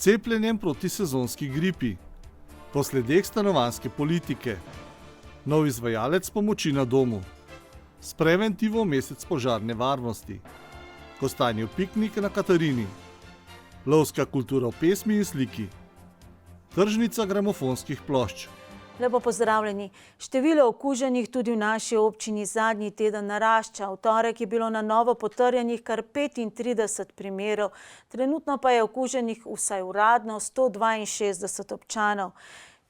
cepljenjem proti sezonski gripi, po sledeh stanovanjske politike, nov izvajalec pomoči na domu, s preventivo mesec požarne varnosti, kostanjev piknik na Katarini, lovska kultura v pesmi in sliki, tržnica gramofonskih plošč. Lepo pozdravljeni. Število okuženih tudi v naši občini zadnji teden narašča. V torek je bilo na novo potrjenih kar 35 primerov. Trenutno pa je okuženih vsaj uradno 162 občanov.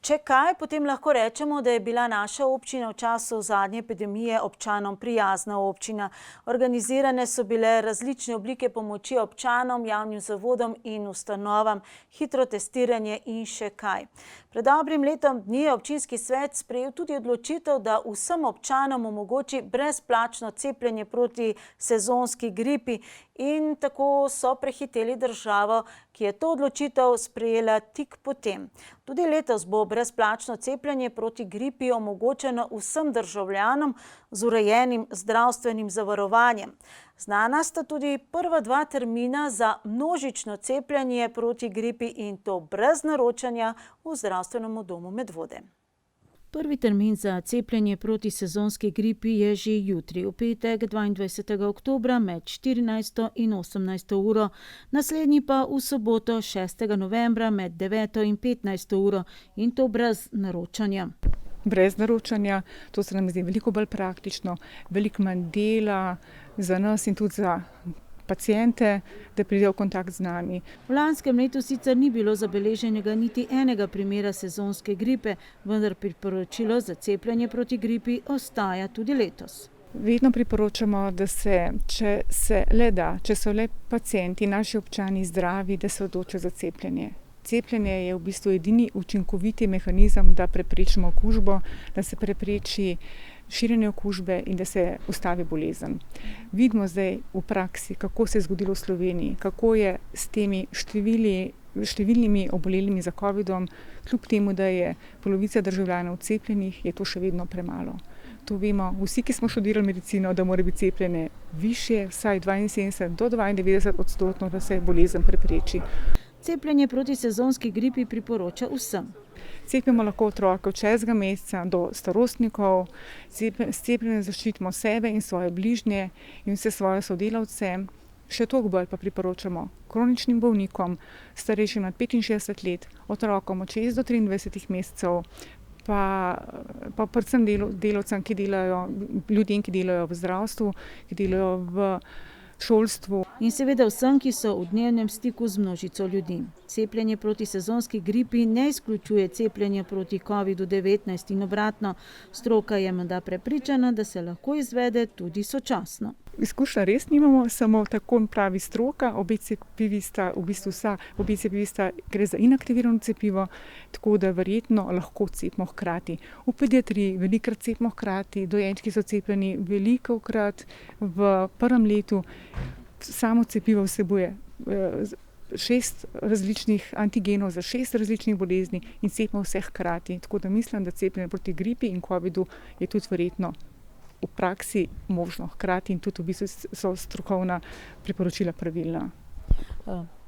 Če kaj, potem lahko rečemo, da je bila naša občina v času zadnje epidemije občanom prijazna občina. Organizirane so bile različne oblike pomoči občanom, javnim zavodom in ustanovam, hitro testiranje in še kaj. Pred dobrim letom dni je občinski svet sprejel tudi odločitev, da vsem občanom omogoči brezplačno cepljenje proti sezonski gripi in tako so prehiteli državo, ki je to odločitev sprejela tik potem. Tudi letos bo brezplačno cepljenje proti gripi omogočeno vsem državljanom z urejenim zdravstvenim zavarovanjem. Znana sta tudi prva 2 termina za množično cepljenje proti gripi in to brez naročanja v zdravstvenem domu Medvode. Prvi termin za cepljenje proti sezonski gripi je že jutri, v petek 22. oktobra med 14. in 18. uro, naslednji pa v soboto 6. novembra med 9. in 15. uro in to brez naročanja. Brez naročanja, to se nam zdi veliko bolj praktično, veliko manj dela za nas in tudi za paciente, da pridejo v kontakt z nami. V lanskem letu sicer ni bilo zabeleženega niti enega primera sezonske gripe, vendar priporočilo za cepljenje proti gripi ostaja tudi letos. Vedno priporočamo, da se, če se le da, če so le pacienti, naši občani zdravi, da se odločijo za cepljenje. Cepljenje je v bistvu edini učinkoviti mehanizem, da preprečimo okužbo, da se prepreči širjenje okužbe in da se ustavi bolezen. Vidimo zdaj v praksi, kako se je zgodilo v Sloveniji, kako je s temi številnimi obolelimi za covidom, kljub temu, da je polovica državljanov cepljenih, je to še vedno premalo. To vemo vsi, ki smo študirali medicino, da mora biti cepljenje višje, vsaj 72 do 92%, da se bolezen prepreči. Cepljenje proti sezonski gripi priporoča vsem. Cepimo lahko otroke od 6. meseca do starostnikov, s cepljenjem zaščitimo sebe in svoje bližnje in vse svoje sodelavce. Še toliko bolj pa priporočamo kroničnim bolnikom, starejšim nad 65 let, otrokom od 6 do 23 mesecev, pa predvsem delavcem, ljudem, ki delajo v zdravstvu, ki delajo v šolstvu. In seveda vsem, ki so v dnevnem stiku z množico ljudi. Cepljenje proti sezonski gripi ne izključuje cepljenja proti COVID-19 in obratno. Stroka je menda prepričana, da se lahko izvede tudi sočasno. Izkušnja res nimamo, samo tako pravi stroka, obe cepivi sta, gre za inaktivirano cepivo, tako da verjetno lahko cepimo hkrati. V pediatriji velikokrat cepimo hkrati, dojenčki so cepljeni velikokrat v prvem letu. Samo cepivo vsebuje 6 različnih antigenov za 6 različnih bolezni in cepimo vse hkrati. Tako da mislim, da cepljenje proti gripi in covidu je tudi verjetno v praksi možno hkrati in tudi v bistvu so strokovna priporočila pravilna.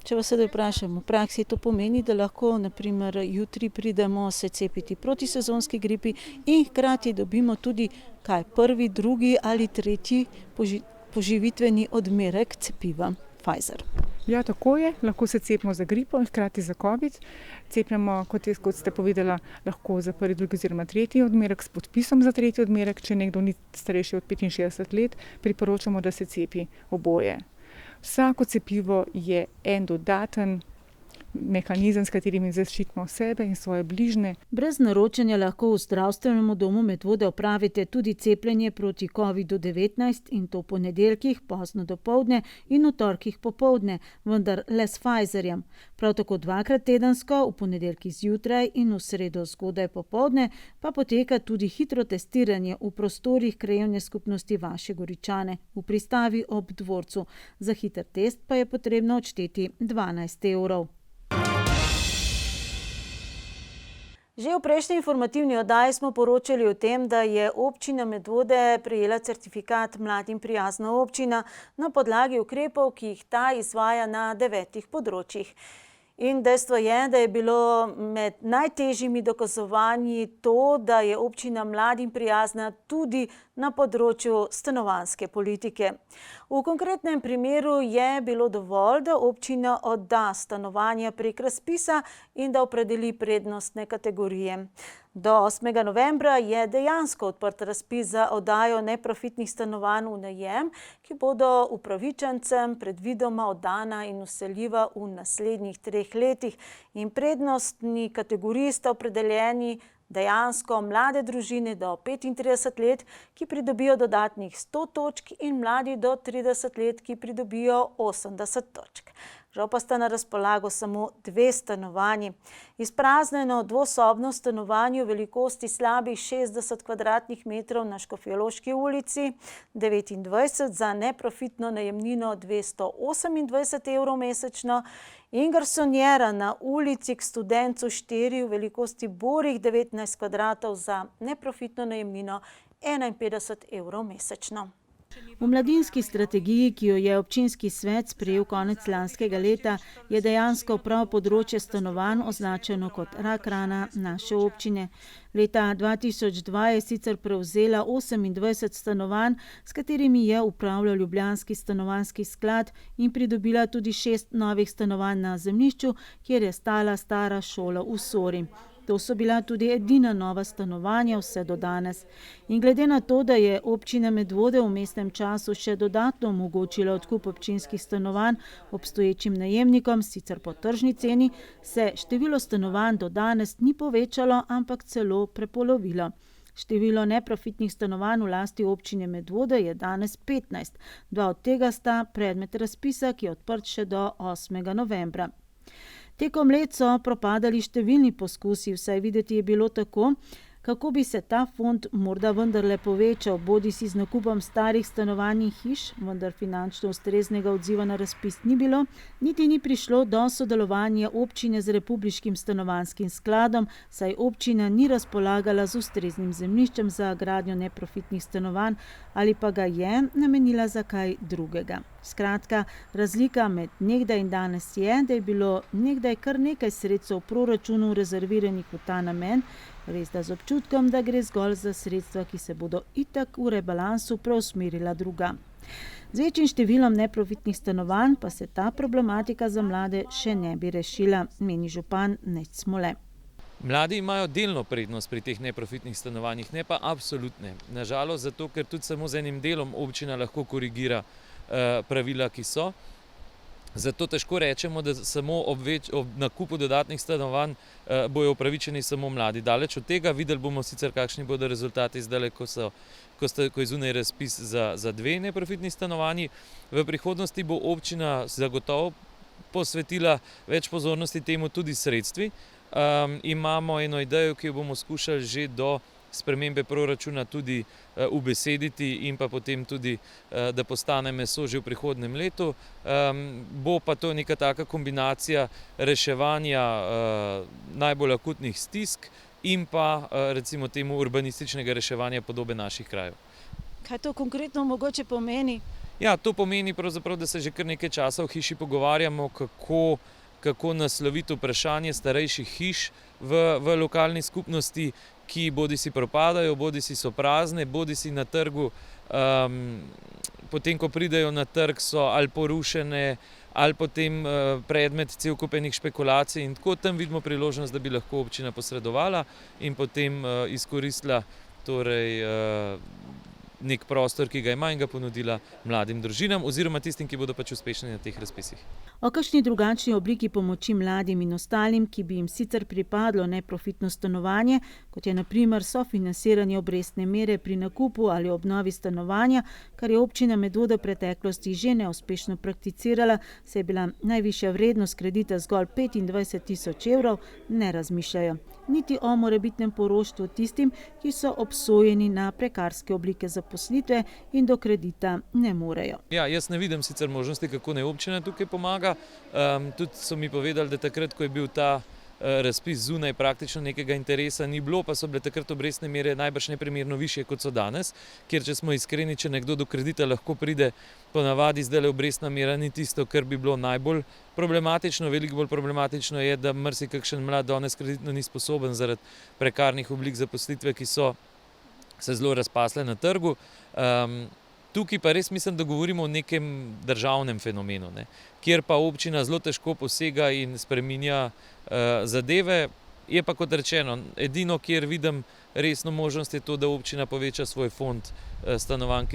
Če vas sedaj vprašam, v praksi to pomeni, da lahko na primer jutri pridemo se cepiti proti sezonski gripi in hkrati dobimo tudi prvi, drugi ali tretji poživitveni odmerek cepiva Pfizer. Ja, tako je. Lahko se cepimo za gripo in hkrati za covid. Cepimo, kot ste povedala, lahko za prvi, drugi oziroma tretji odmerek s podpisom za tretji odmerek. Če nekdo ni starejši od 65 let, priporočamo, da se cepi oboje. Vsako cepivo je en dodaten mehanizem, s katerim zaščitimo sebe in svoje bližnje. Brez naročanja lahko v zdravstvenem domu Medvode opravite tudi cepljenje proti COVID-19 in to v ponedeljkih pozno dopoldne in v torkih popoldne, vendar le s Pfizerjem. Prav tako 2-krat tedensko, v ponedeljkih zjutraj in v sredo zgodaj popoldne, pa poteka tudi hitro testiranje v prostorih krajevne skupnosti Vaše Goričane v pristavi ob dvorcu. Za hiter test pa je potrebno odšteti 12 evrov. Že v prejšnji informativni oddaji smo poročali o tem, da je občina Medvode prejela certifikat Mladim prijazna občina na podlagi ukrepov, ki jih ta izvaja na 9 področjih. In dejstvo je, da je bilo med najtežjimi dokazovanji to, da je občina mladim prijazna tudi na področju stanovanjske politike. V konkretnem primeru je bilo dovolj, da občina odda stanovanja prek razpisa in da opredeli prednostne kategorije. Do 8. novembra je dejansko odprt razpis za oddajo neprofitnih stanovanj v najem, ki bodo upravičencem predvidoma oddana in vseljiva v naslednjih 3 letih. In prednostni kategoriji sta opredeljeni dejansko mlade družine do 35 let, ki pridobijo dodatnih 100 točk, in mladi do 30 let, ki pridobijo 80 točk. Žal pa sta na razpolago samo 2 stanovanji. Izpraznjeno dvosobno stanovanje v velikosti slabih 60 kvadratnih metrov na Škofjeloški ulici 29 za neprofitno najemnino 228 evrov mesečno in garsonjera na ulici k Studencu 4 v velikosti borih 19 kvadratov za neprofitno najemnino 51 evrov mesečno. V mladinski strategiji, ki jo je občinski svet sprejel konec lanskega leta, je dejansko prav področje stanovanj označeno kot rak rana naše občine. Leta 2002 je sicer prevzela 28 stanovanj, s katerimi je upravljal Ljubljanski stanovanjski sklad, in pridobila tudi 6 novih stanovanj na zemljišču, kjer je stala stara šola v Sori. To so bila tudi edina nova stanovanja vse do danes. In glede na to, da je občina Medvode v mestnem času še dodatno omogočila odkup občinskih stanovanj obstoječim najemnikom, sicer po tržni ceni, se število stanovanj do danes ni povečalo, ampak celo prepolovilo. Število neprofitnih stanovanj v lasti občine Medvode je danes 15. 2 od tega sta predmet razpisa, ki je odprt še do 8. novembra. Tekom let so propadali številni poskusi, vsaj videti je bilo tako, kako bi se ta fond morda vendarle povečal, bodisi z nakupom starih stanovanj in hiš, vendar finančno ustreznega odziva na razpis ni bilo, niti ni prišlo do sodelovanja občine z Republiškim stanovanjskim skladom, saj občina ni razpolagala z ustreznim zemljiščem za gradnjo neprofitnih stanovanj ali pa ga je namenila za kaj drugega. Skratka, razlika med nekdaj in danes je, da je bilo nekdaj kar nekaj sredstev v proračunu rezerviranih v ta namen, res da z občutkom, da gre zgolj za sredstva, ki se bodo itak v rebalansu preusmerila drugam. Z večjim številom neprofitnih stanovanj pa se ta problematika za mlade še ne bi rešila, meni župan Nec Smole. Mladi imajo delno prednost pri teh neprofitnih stanovanjih, ne pa absolutne. Nažalost, zato ker tudi samo z enim delom občina lahko korigira pravila, ki so. Zato težko rečemo, da samo ob nakupu dodatnih stanovanj bojo upravičeni samo mladi. Daleč od tega, videli bomo sicer, kakšni bodo rezultati zdaj, ko je zunaj razpis za 2 neprofitni stanovanji. V prihodnosti bo občina zagotovo posvetila več pozornosti temu tudi sredstvi. Imamo eno idejo, ki jo bomo skušali že do spremembe proračuna tudi ubesediti in pa potem tudi, da postane meso že v prihodnjem letu. Bo pa to neka taka kombinacija reševanja najbolj akutnih stisk in pa recimo temu urbanističnega reševanja podobe naših krajev. Kaj to konkretno mogoče pomeni? Ja, to pomeni pravzaprav, da se že kar nekaj časa v hiši pogovarjamo, kako nasloviti vprašanje starejših hiš v lokalni skupnosti, ki bodisi propadajo, bodisi so prazne, bodisi na trgu, potem ko pridejo na trg, so ali porušene, ali potem predmet cel kup enih špekulacij, in tako tam vidimo priložnost, da bi lahko občina posredovala in potem izkoristila nek prostor, ki ga ima, in ga ponudila mladim družinam oziroma tistim, ki bodo pač uspešni na teh razpisih. O kakšni drugačni obliki pomoči mladim in ostalim, ki bi jim sicer pripadlo neprofitno stanovanje, kot je na primer sofinansiranje obrestne mere pri nakupu ali obnovi stanovanja, kar je občina Medvode v preteklosti že neuspešno prakticirala, saj je bila najvišja vrednost kredita zgolj 25.000 evrov, ne razmišljajo. Niti o morebitnem poroštvu tistim, ki so obsojeni na prekarske oblike zaposlitve in do kredita ne morejo. Ja, jaz ne vidim sicer možnosti, kako naj občina tukaj pomaga. Tudi so mi povedali, da takrat, ko je bil ta razpis zunaj, praktično nekega interesa ni bilo, pa so bile takrat obrestne mere najbrž neprimerno višje, kot so danes, kjer če smo iskreni, če nekdo do kredita lahko pride, ponavadi zdajle obrestna mera ni tisto, kar bi bilo najbolj problematično. Veliko bolj problematično je, da marsikakšen mlad danes kreditno ni sposoben zaradi prekarnih oblik zaposlitve, ki so se zelo razpasle na trgu. Tukaj pa res mislim, da govorimo o nekem državnem fenomenu, ne, kjer pa občina zelo težko posega in spreminja zadeve. Je pa, kot rečeno, edino, kjer vidim resno možnost, je to, da občina poveča svoj fond stanovanj,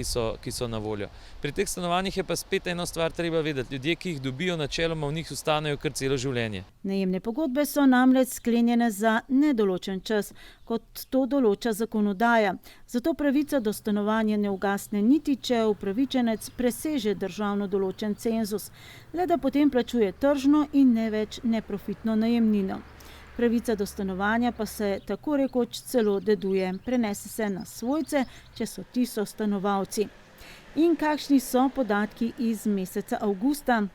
ki so na voljo. Pri teh stanovanjih je pa spet eno stvar treba vedeti. Ljudje, ki jih dobijo, načeloma v njih ostanejo kar celo življenje. Najemne pogodbe so namreč sklenjene za nedoločen čas, kot to določa zakonodaja. Zato pravica do stanovanja ne ugasne niti, če upravičenec preseže državno določen cenzus, le da potem plačuje tržno in ne več neprofitno najemnino. Pravica do stanovanja pa se tako rekoč celo deduje, prenese se na svojce, če so ti sostanovalci. In kakšni so podatki iz meseca avgusta?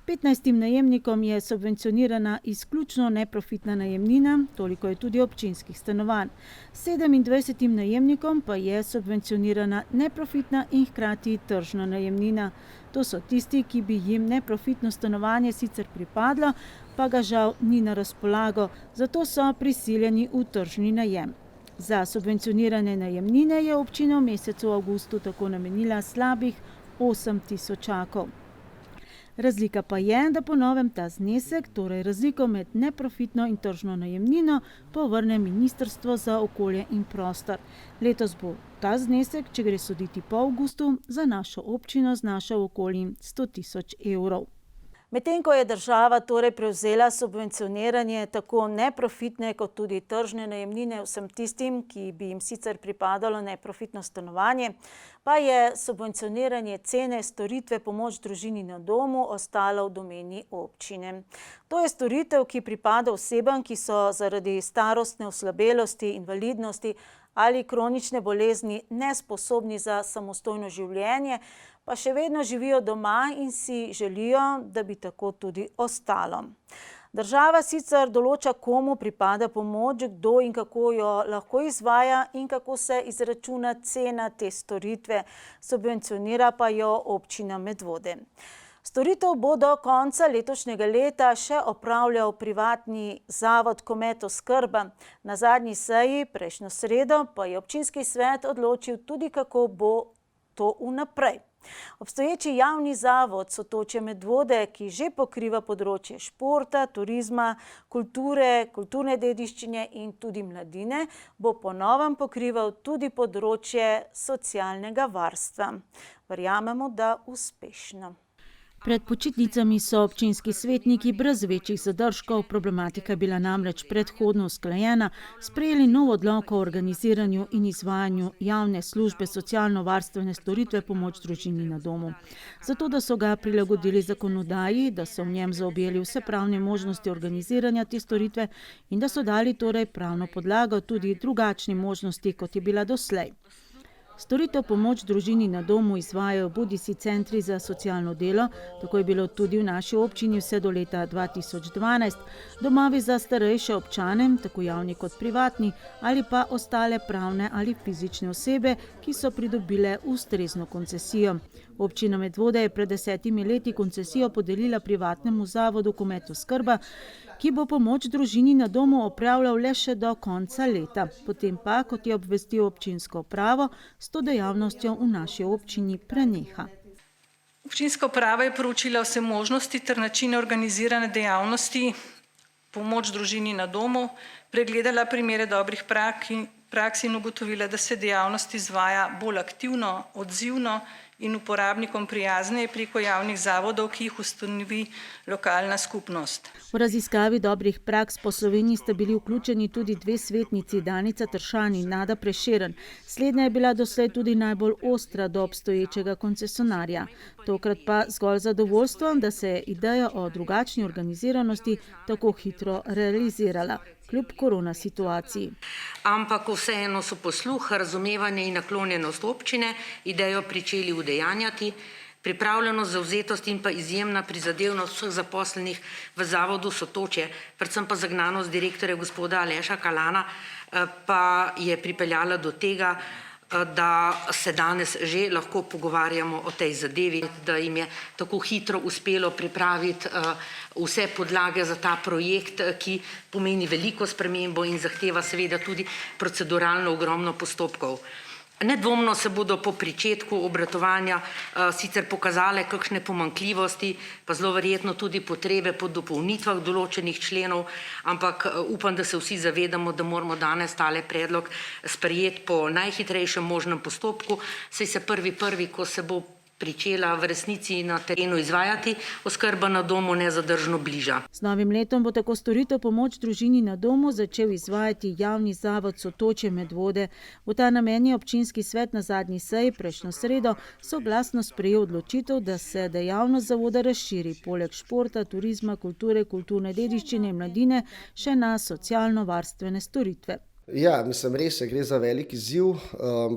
15 najemnikom je subvencionirana izključno neprofitna najemnina, toliko je tudi občinskih stanovanj. 27 najemnikom pa je subvencionirana neprofitna in hkrati tržna najemnina. To so tisti, ki bi jim neprofitno stanovanje sicer pripadlo, pa ga žal ni na razpolago, zato so prisiljeni v tržni najem. Za subvencionirane najemnine je občina v mesecu avgustu tako namenila slabih 8 tisočakov. Razlika pa je, da po novem ta znesek, torej razliko med neprofitno in tržno najemnino, povrne Ministrstvo za okolje in prostor. Letos bo ta znesek, če gre soditi po avgustu, za našo občino znašal okoli 100 tisoč evrov. Medtem ko je država torej prevzela subvencioniranje tako neprofitne kot tudi tržne najemnine vsem tistim, ki bi jim sicer pripadalo neprofitno stanovanje, pa je subvencioniranje cene storitve pomoč družini na domu ostalo v domeni občine. To je storitev, ki pripada osebam, ki so zaradi starostne oslabelosti, invalidnosti ali kronične bolezni nesposobni za samostojno življenje, pa še vedno živijo doma in si želijo, da bi tako tudi ostalo. Država sicer določa, komu pripada pomoč, kdo in kako jo lahko izvaja in kako se izračuna cena te storitve, subvencionira pa jo občina Medvode. Storitev bo do konca letošnjega leta še opravljal privatni zavod Komet-oskrba. Na zadnji seji prejšnjo sredo pa je občinski svet odločil tudi, kako bo to vnaprej. Obstoječi javni zavod Sotočje Medvode, ki že pokriva področje športa, turizma, kulture, kulturne dediščine in tudi mladine, bo po novem pokrival tudi področje socialnega varstva. Verjamemo, da uspešno. Pred počitnicami so občinski svetniki brez večjih zadržkov, problematika je bila namreč predhodno usklajena, sprejeli nov odlok o organiziranju in izvajanju javne službe socialno-varstvene storitve pomoč družini na domu. Zato, da so ga prilagodili zakonodaji, da so v njem zaobjeli vse pravne možnosti organiziranja te storitve in da so dali torej pravno podlago tudi drugačni možnosti, kot je bila doslej. Storitev pomoč družini na domu izvajajo bodisi centri za socialno delo, tako je bilo tudi v naši občini vse do leta 2012, domovi za starejše občane, tako javni kot privatni, ali pa ostale pravne ali fizične osebe, ki so pridobile ustrezno koncesijo. Občina Medvode je pred 10 leti koncesijo podelila privatnemu zavodu Komet-oskrba, ki bo pomoč družini na domu opravljal le še do konca leta. Potem pa, kot je obvestil občinsko upravo, s to dejavnostjo v naši občini preneha. Občinska uprava je proučila vse možnosti ter načine organizirane dejavnosti pomoč družini na domu, pregledala primere dobrih praks in ugotovila, da se dejavnost izvaja bolj aktivno, odzivno in uporabnikom prijazneje preko javnih zavodov, ki jih ustanovi lokalna skupnost. V raziskavi dobrih praks po Sloveniji sta bili vključeni tudi 2 svetnici, Danica Tršan in Nada Prešeren. Slednja je bila doslej tudi najbolj ostra do obstoječega koncesionarja. Tokrat pa zgolj zadovoljstvo, da se je ideja o drugačni organiziranosti tako hitro realizirala, kljub korona situaciji. Ampak vseeno so posluh, razumevanje in naklonjenost občine idejo pričeli udejanjati. Pripravljenost, zavzetost in pa izjemna prizadevnost vseh zaposlenih v Zavodu Sotočje, predvsem pa zagnanost direktorja gospoda Aleša Kalana, pa je pripeljala do tega, da se danes že lahko pogovarjamo o tej zadevi, da jim je tako hitro uspelo pripraviti vse podlage za ta projekt, ki pomeni veliko spremembo in zahteva seveda tudi proceduralno ogromno postopkov. Nedvomno se bodo po pričetku obratovanja sicer pokazale kakšne pomanjkljivosti, pa zelo verjetno tudi potrebe po dopolnitvah določenih členov, ampak upam, da se vsi zavedamo, da moramo danes tale predlog sprejeti po najhitrejšem možnem postopku, saj se prvi, ko se bo pričela v resnici na terenu izvajati, oskrba na domu nezadržno bliža. Z novim letom bo tako storitev pomoč družini na domu začel izvajati javni zavod Sotočje Medvode. V ta namen je občinski svet na zadnji seji prejšnjo sredo soglasno sprejel odločitev, da se dejavnost zavoda razširi poleg športa, turizma, kulture, kulturne dediščine in mladine še na socialno-varstvene storitve. Ja, mislim, res gre za velik izziv.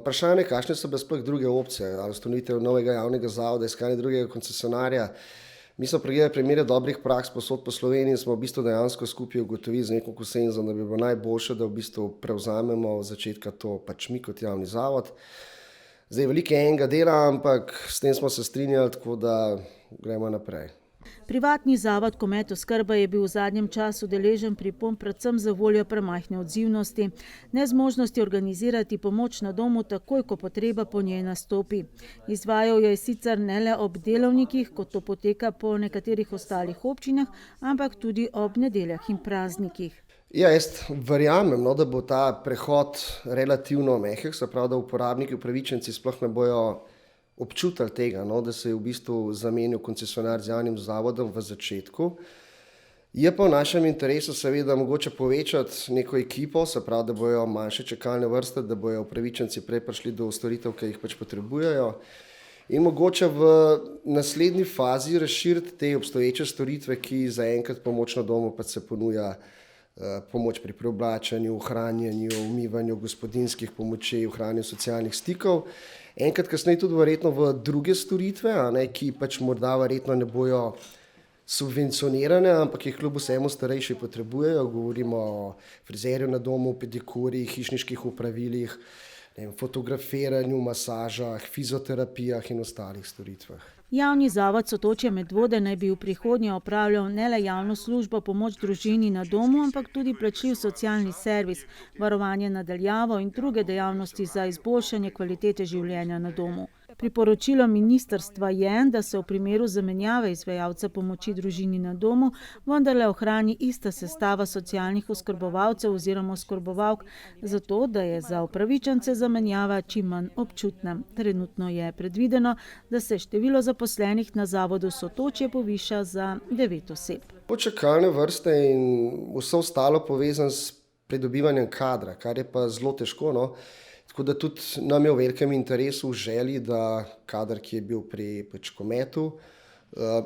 Vprašanje, kakšne so sploh druge opcije, ali ustanovitev novega javnega zavoda, iskanje drugega koncesionarja. Mi smo pregledali primere dobrih praks posod po Sloveniji in smo v bistvu dejansko skupaj ugotovili z nekim konsenzom, da bi bilo najboljše, da v bistvu prevzamemo od začetka to mi kot javni zavod. Zdaj veliko je enega dela, ampak s tem smo se strinjali, tako da gremo naprej. Privatni zavod Komet Oskrba je bil v zadnjem času deležen pripomb predvsem za voljo premajhne odzivnosti, nezmožnosti organizirati pomoč na domu takoj, ko potreba po njej nastopi. Izvajal je sicer ne le ob delovnikih, kot to poteka po nekaterih ostalih občinah, ampak tudi ob nedeljah in praznikih. Ja, jaz verjamem, da bo ta prehod relativno mehek, se pravi, da uporabniki, upravičenci sploh ne bojo občutili tega, da se je v bistvu zamenil koncesionar z javnim zavodom v začetku. Je pa v našem interesu seveda mogoče povečati neko ekipo, se pravi, da bojo manjše čakalne vrste, da bojo upravičenci prej prišli do storitev, ki jih potrebujejo. In mogoče v naslednji fazi razširiti te obstoječe storitve, ki zaenkrat pomoč na domu pa se ponuja pomoč pri preoblačanju, hranjenju, umivanju, gospodinjskih pomoči, ohranjanju socialnih stikov. Enkrat kasneje tudi verjetno v druge storitve, ki morda verjetno ne bojo subvencionirane, ampak jih kljub vsemu starejši potrebujejo. Govorimo o frizerju na domu, pedikurih, hišniških opravilih, fotografiranju, masažah, fizioterapijah in ostalih storitvah. Javni zavod Sotočje Medvode naj bi v prihodnje opravljal ne le javno službo pomoč družini na domu, ampak tudi plačljiv socialni servis, varovanje na daljavo in druge dejavnosti za izboljšanje kvalitete življenja na domu. Priporočilo ministrstva je, da se v primeru zamenjave izvajalca pomoči družini na domu vendarle ohrani ista sestava socialnih oskrbovalcev oziroma oskrbovalk, zato da je za upravičence zamenjava čim manj občutna. Trenutno je predvideno, da se število zaposlenih na zavodu Sotočje poviša za 9 oseb. Čakalne vrste in vse ostalo povezano s pridobivanjem kadra, kar je pa zelo težko. Tako da tudi nam je v velikem interesu v želji, da kader, ki je bil pri Kometu,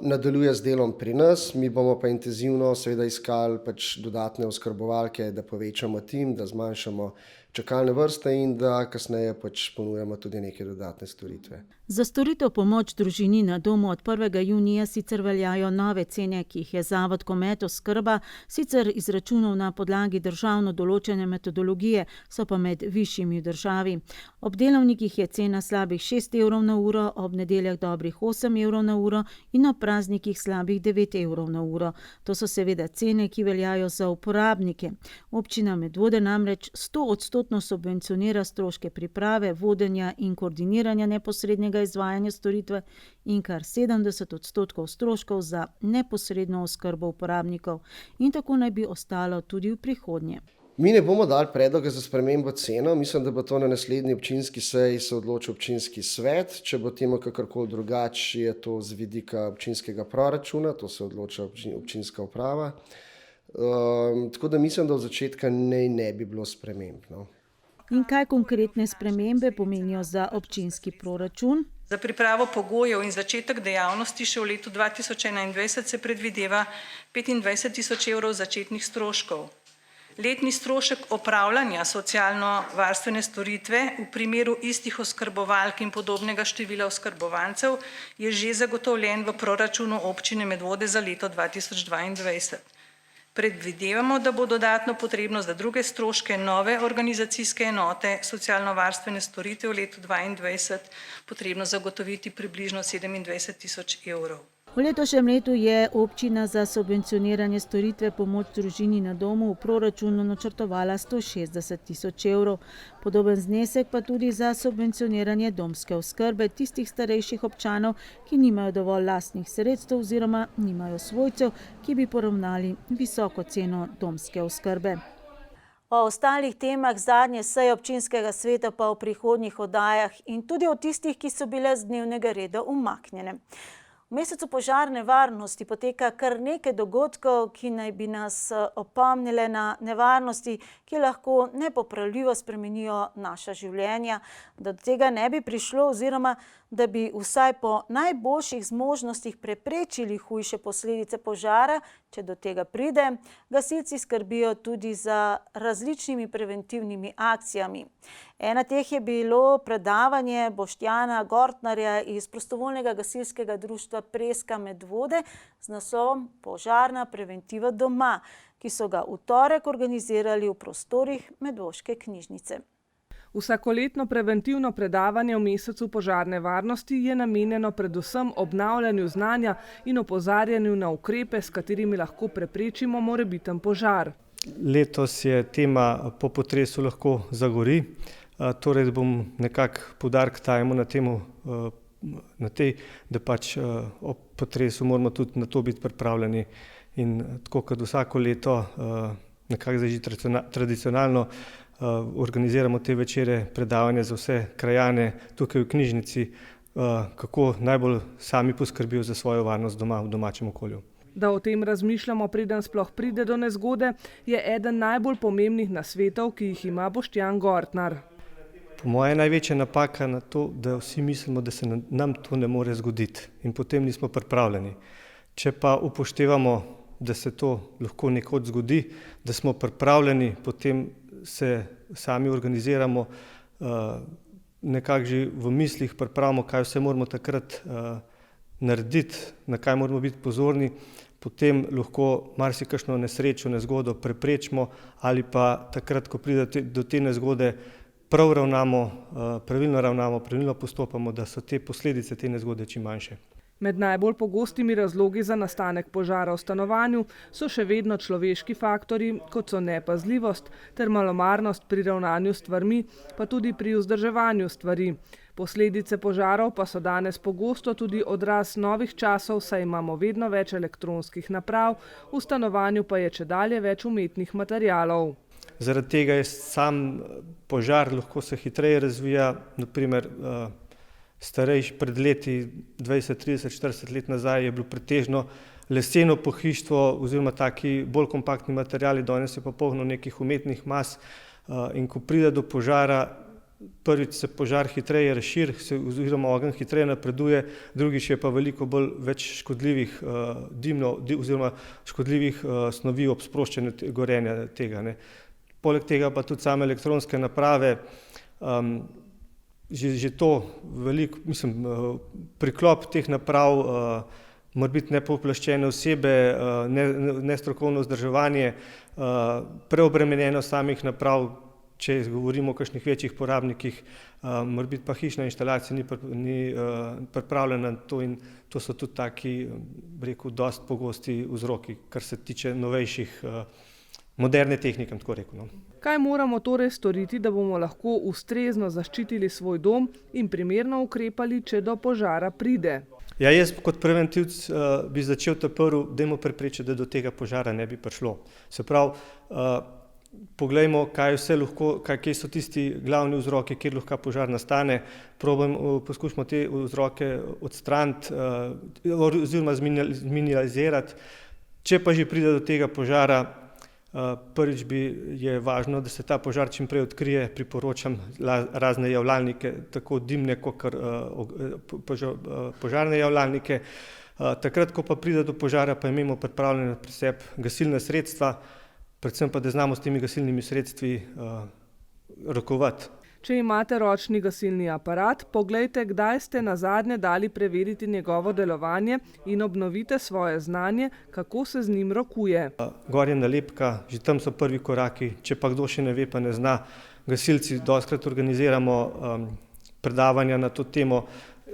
nadaljuje z delom pri nas. Mi bomo pa intenzivno seveda iskali dodatne oskrbovalke, da povečamo tim, da zmanjšamo čakalne vrste in da kasneje ponujamo tudi neke dodatne storitve. Za storitev pomoč družini na domu od 1. junija sicer veljajo nove cene, ki jih je zavod Komet Oskrba sicer izračunal na podlagi državno določene metodologije, so pa med višjimi v državi. Ob delovnikih je cena slabih 6 evrov na uro, ob nedeljah dobrih 8 evrov na uro in ob praznikih slabih 9 evrov na uro. To so seveda cene, ki veljajo za uporabnike. Občina Medvode namreč 100% subvencionira stroške priprave, vodenja in koordiniranja neposrednega izvajanja storitve in kar 70% stroškov za neposredno oskrbo uporabnikov. In tako naj bi ostalo tudi v prihodnje. Mi ne bomo dali predloga za spremembo ceno, mislim, da bo to na naslednji občinski seji se odločil občinski svet. Če bo temu kakorkoli drugače, je to z vidika občinskega proračuna, to se odloča občinska uprava. Tako da mislim, da od začetka ne bi bilo sprememb. In kaj konkretne spremembe pomenijo za občinski proračun? Za pripravo pogojev in začetek dejavnosti še v letu 2021 se predvideva 25 tisoč evrov začetnih stroškov. Letni strošek opravljanja socialno-varstvene storitve v primeru istih oskrbovalk in podobnega števila oskrbovancev je že zagotovljen v proračunu občine Medvode za leto 2022. Predvidevamo, da bo dodatno potrebno za druge stroške nove organizacijske enote socialno-varstvene storitve v letu 2022 potrebno zagotoviti približno 27 000 evrov. V letošnjem letu je občina za subvencioniranje storitve pomoč družini na domu v proračunu načrtovala 160 000 evrov. Podoben znesek pa tudi za subvencioniranje domske oskrbe tistih starejših občanov, ki nimajo dovolj lastnih sredstev oziroma nimajo svojcev, ki bi poravnali visoko ceno domske oskrbe. O ostalih temah zadnje seje občinskega sveta pa v prihodnjih oddajah in tudi o tistih, ki so bile z dnevnega reda umaknjene. V mesecu požarne varnosti poteka kar nekaj dogodkov, ki naj bi nas opomnile na nevarnosti, ki lahko nepopravljivo spremenijo naša življenja, da do tega ne bi prišlo oziroma da bi vsaj po najboljših zmožnostih preprečili hujše posledice požara, če do tega pride. Gasilci skrbijo tudi za različnimi preventivnimi akcijami. Ena teh je bilo predavanje Boštjana Gortnarja iz prostovoljnega gasilskega društva Preska Medvode z naslovom Požarna preventiva doma, ki so ga v torek organizirali v prostorih Medvoške knjižnice. Vsakoletno preventivno predavanje v mesecu požarne varnosti je namenjeno predvsem obnavljanju znanja in opozarjanju na ukrepe, s katerimi lahko preprečimo morebiten požar. Letos je tema po potresu lahko zagori, torej bom nekako poudarek dajemo na tej, da pač ob potresu moramo tudi na to biti pripravljeni. In tako kot vsako leto nekako zdaj že tradicionalno organiziramo te večere predavanja za vse krajane tukaj v knjižnici, kako najbolj sami poskrbijo za svojo varnost doma v domačem okolju. Da o tem razmišljamo, preden sploh pride do nezgode, je eden najbolj pomembnih nasvetov, ki jih ima Boštjan Gortnar. Po moje največja napaka na to, da vsi mislimo, da se nam to ne more zgoditi in potem nismo pripravljeni. Če pa upoštevamo, da se to lahko nekod zgodi, da smo pripravljeni, potem se sami organiziramo, nekako že v mislih pripravimo, kaj vse moramo takrat narediti, na kaj moramo biti pozorni, potem lahko marsikakšno nesrečo, nezgodo preprečimo ali pa takrat, ko pride do te nezgode, pravilno ravnamo, pravilno postopamo, da so te posledice te nezgode čim manjše. Med najbolj pogostimi razlogi za nastanek požara v stanovanju so še vedno človeški faktorji, kot so nepazljivost ter malomarnost pri ravnanju s stvarmi, pa tudi pri vzdrževanju stvari. Posledice požarov pa so danes pogosto tudi odraz novih časov, saj imamo vedno več elektronskih naprav, v stanovanju pa je čedalje več umetnih materialov. Zaradi tega je sam požar lahko se hitreje razvija, naprimer starejši pred leti, 20, 30, 40 let nazaj je bilo pretežno leseno pohištvo oziroma taki bolj kompaktni materiali, danes je pa polno nekih umetnih mas in ko pride do požara, prvič se požar hitreje razširi oziroma ogenj hitreje napreduje, drugič je pa veliko več škodljivih dimov oziroma škodljivih snovi ob sproščanju gorenja tega. Poleg tega pa tudi same elektronske naprave, že to veliko, priklop teh naprav, mora biti nepooblaščene osebe, nestrokovno vzdrževanje, preobremenjenost samih naprav, če govorimo o kakšnih večjih porabnikih, mora biti pa hišna inštalacija ni pripravljena na to in to so tudi taki, rekel, dosti pogosti vzroki, kar se tiče novejših moderne tehnike, tako rekel. Kaj moramo torej storiti, da bomo lahko ustrezno zaščitili svoj dom in primerno ukrepali, če do požara pride? Ja, jaz kot preventivc bi začel prvo, dajmo preprečiti, da do tega požara ne bi prišlo. Se pravi, poglejmo, kaj so tisti glavni vzroki, kjer lahko požar nastane, poskušamo te vzroke odstraniti oziroma zminimalizirati. Če pa že pride do tega požara, prvič je važno, da se ta požar čim prej odkrije, priporočam razne javljalnike, tako dimne kot požarne javljalnike. Takrat, ko pa pride do požara, pa imamo pripravljene pri sebi gasilna sredstva, predvsem pa, da znamo s temi gasilnimi sredstvi rokovati. Če imate ročni gasilni aparat, poglejte, kdaj ste nazadnje dali preveriti njegovo delovanje in obnovite svoje znanje, kako se z njim rokuje. Gor je nalepka, že tam so prvi koraki, če pa kdo še ne ve, pa ne zna. Gasilci dostikrat organiziramo predavanja na to temo,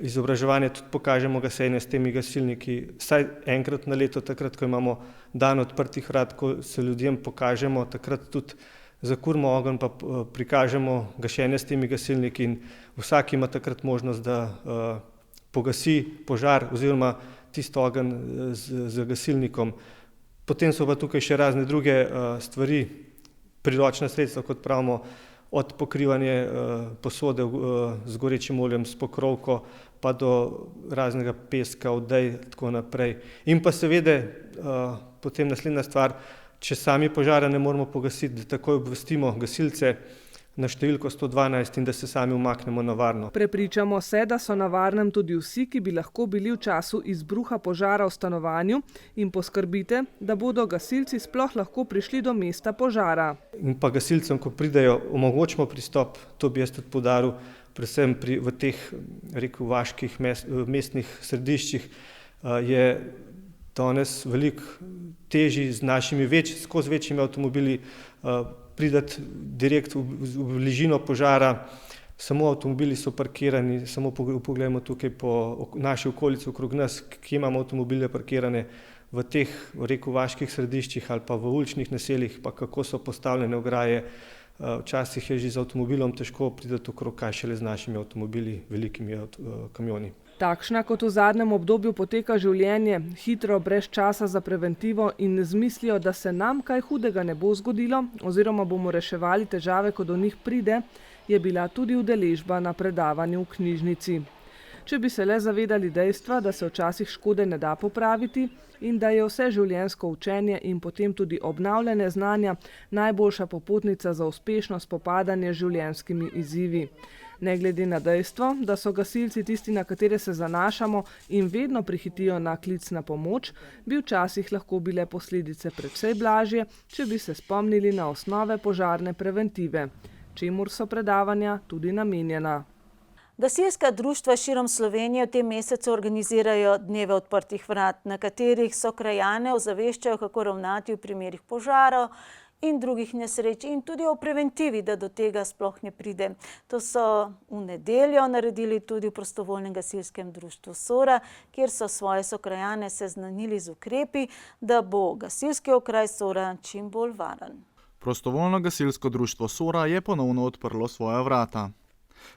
izobraževanje tudi pokažemo gasenje s temi gasilniki, vsaj enkrat na leto, takrat, ko imamo dan odprtih vrat, ko se ljudem pokažemo, takrat tudi zakurimo ogenj, pa prikažemo gašenje s temi gasilniki in vsak ima takrat možnost, da pogasi požar oziroma tisto ogenj z gasilnikom. Potem so pa tukaj še razne druge stvari, priročna sredstva, kot pravimo, od pokrivanja posode z gorečim oljem, s pokrovko, pa do raznega peska, odej, tako naprej. In pa seveda potem naslednja stvar, če sami požara ne moremo pogasiti, da takoj obvestimo gasilce na številko 112 in da se sami umaknemo na varno. Prepričamo se, da so na varnem tudi vsi, ki bi lahko bili v času izbruha požara v stanovanju, in poskrbite, da bodo gasilci sploh lahko prišli do mesta požara. In pa gasilcem, ko pridejo, omogočimo pristop, to bi jaz tudi poudaril, predvsem v teh, rekel, vaških mestnih središčih je danes veliko težji z našimi skozi večjimi avtomobili pridati direkt v bližino požara. Samo avtomobili so parkirani, samo pogledamo tukaj po naši okolici okrog nas, kje imamo avtomobile parkirane, v teh, rekel, vaških središčih ali pa v uličnih naseljih, pa kako so postavljene ograje. Včasih je že z avtomobilom težko priti okrog, kaj šele z našimi avtomobili, velikimi kamioni. Takšna kot v zadnjem obdobju poteka življenje, hitro, brez časa za preventivo in z mislijo, da se nam kaj hudega ne bo zgodilo oziroma bomo reševali težave, ko do njih pride, je bila tudi udeležba na predavanju v knjižnici. Če bi se le zavedali dejstva, da se včasih škode ne da popraviti in da je vse življenjsko učenje in potem tudi obnavljanje znanja najboljša popotnica za uspešno spopadanje z življenjskimi izzivi. Ne glede na dejstvo, da so gasilci tisti, na katere se zanašamo in vedno prihitijo na klic na pomoč, bi včasih lahko bile posledice precej blažje, če bi se spomnili na osnove požarne preventive, čemur so predavanja tudi namenjena. Gasilska društva širom Slovenije v tem mesecu organizirajo dneve odprtih vrat, na katerih so krajane ozaveščajo, kako ravnati v primerih požarov in drugih nesreč in tudi o preventivi, da do tega sploh ne pride. To so v nedeljo naredili tudi v prostovoljnem gasilskem društvu Sora, kjer so svoje sokrajane seznanili z ukrepi, da bo gasilski okraj Sora čim bolj varen. Prostovoljno gasilsko društvo Sora je ponovno odprlo svoja vrata.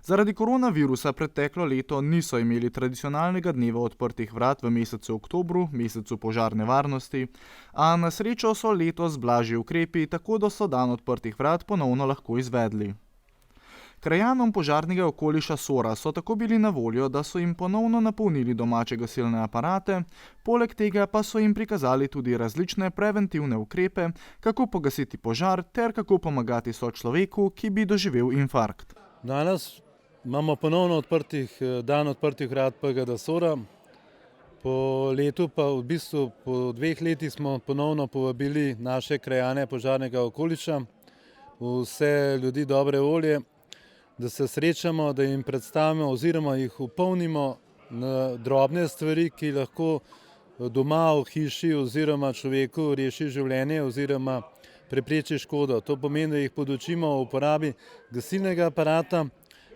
Zaradi koronavirusa preteklo leto niso imeli tradicionalnega dneva odprtih vrat v mesecu oktobru, mesecu požarne varnosti, a na srečo so letos blažji ukrepi, tako da so dan odprtih vrat ponovno lahko izvedli. Krajanom požarnega okoliša Sora so tako bili na voljo, da so jim ponovno napolnili domače gasilne aparate, poleg tega pa so jim prikazali tudi različne preventivne ukrepe, kako pogasiti požar ter kako pomagati sočloveku, ki bi doživel infarkt. Danes imamo ponovno dan odprtih vrat PGD Sora. Po letu, pa v bistvu po 2 letih smo ponovno povabili naše krajane požarnega okoliša, vse ljudi dobre volje, da se srečamo, da jim predstavimo oziroma jih upolnimo na drobne stvari, ki lahko doma v hiši oziroma človeku reši življenje oziroma prepreči škodo. To pomeni, da jih podučimo o uporabi gasilnega aparata,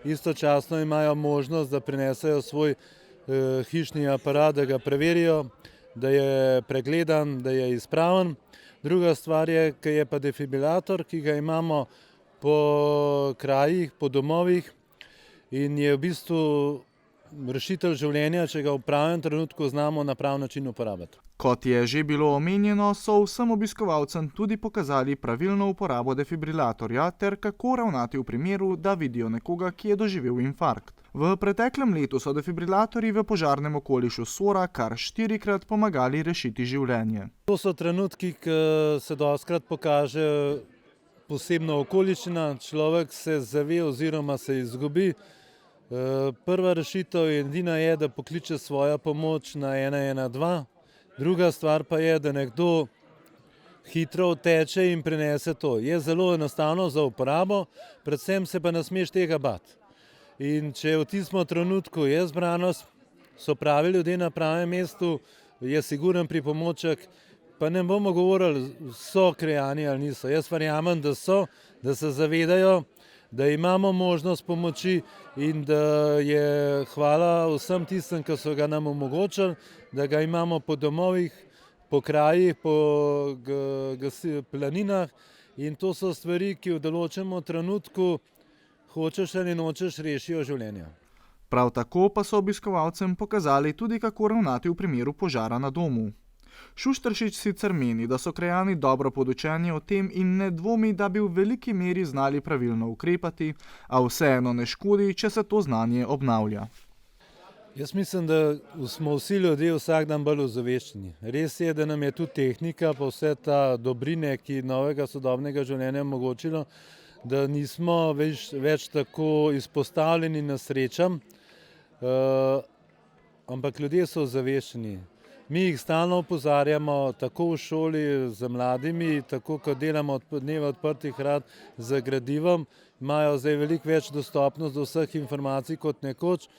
istočasno imajo možnost, da prinesejo svoj hišni aparat, da ga preverijo, da je pregledan, da je izpraven. Druga stvar je, ki je pa defibrilator, ki ga imamo po krajih, po domovih in je v bistvu rešitelj življenja, če ga v pravem trenutku znamo na prav način uporabiti. Kot je že bilo omenjeno, so vsem obiskovalcem tudi pokazali pravilno uporabo defibrilatorja ter kako ravnati v primeru, da vidijo nekoga, ki je doživel infarkt. V preteklem letu so defibrilatorji v požarnem okolišu Sora kar 4-krat pomagali rešiti življenje. To so trenutki, ki se dostikrat pokaže posebna okoliščina, človek se zave oziroma se izgubi. Prva rešitev edina je, da pokliče svojo pomoč na 112. Druga stvar pa je, da nekdo hitro teče in prenese to. Je zelo enostavno za uporabo, predvsem se pa ne smeš tega bati. In če v tistem trenutku je zbranost, so pravi ljudje na pravem mestu, je siguren pripomoček, pa ne bomo govorili, so krajani ali niso. Jaz verjamem, da so, da se zavedajo, da imamo možnost pomoči in da je hvala vsem tistem, ki so ga nam omogočili, da ga imamo po domovih, po krajih, po planinah in to so stvari, ki v določenem trenutku hočeš ali nočeš rešijo življenja. Prav tako pa so obiskovalcem pokazali tudi, kako ravnati v primeru požara na domu. Šušteršič sicer meni, da so krajani dobro podučeni o tem in ne dvomi, da bi v veliki meri znali pravilno ukrepati, a vseeno ne škodi, če se to znanje obnavlja. Jaz mislim, da smo vsi ljudje vsak dan bolj ozaveščeni. Res je, da nam je tudi tehnika pa vse ta dobrine, ki novega sodobnega življenja omogočilo, da nismo več tako izpostavljeni nesrečam, ampak ljudje so ozaveščeni. Mi jih stalno opozarjamo, tako v šoli z mladimi, tako kot delamo od dneva odprtih vrat z gradivom, imajo zdaj veliko več dostopnost do vseh informacij kot nekoč.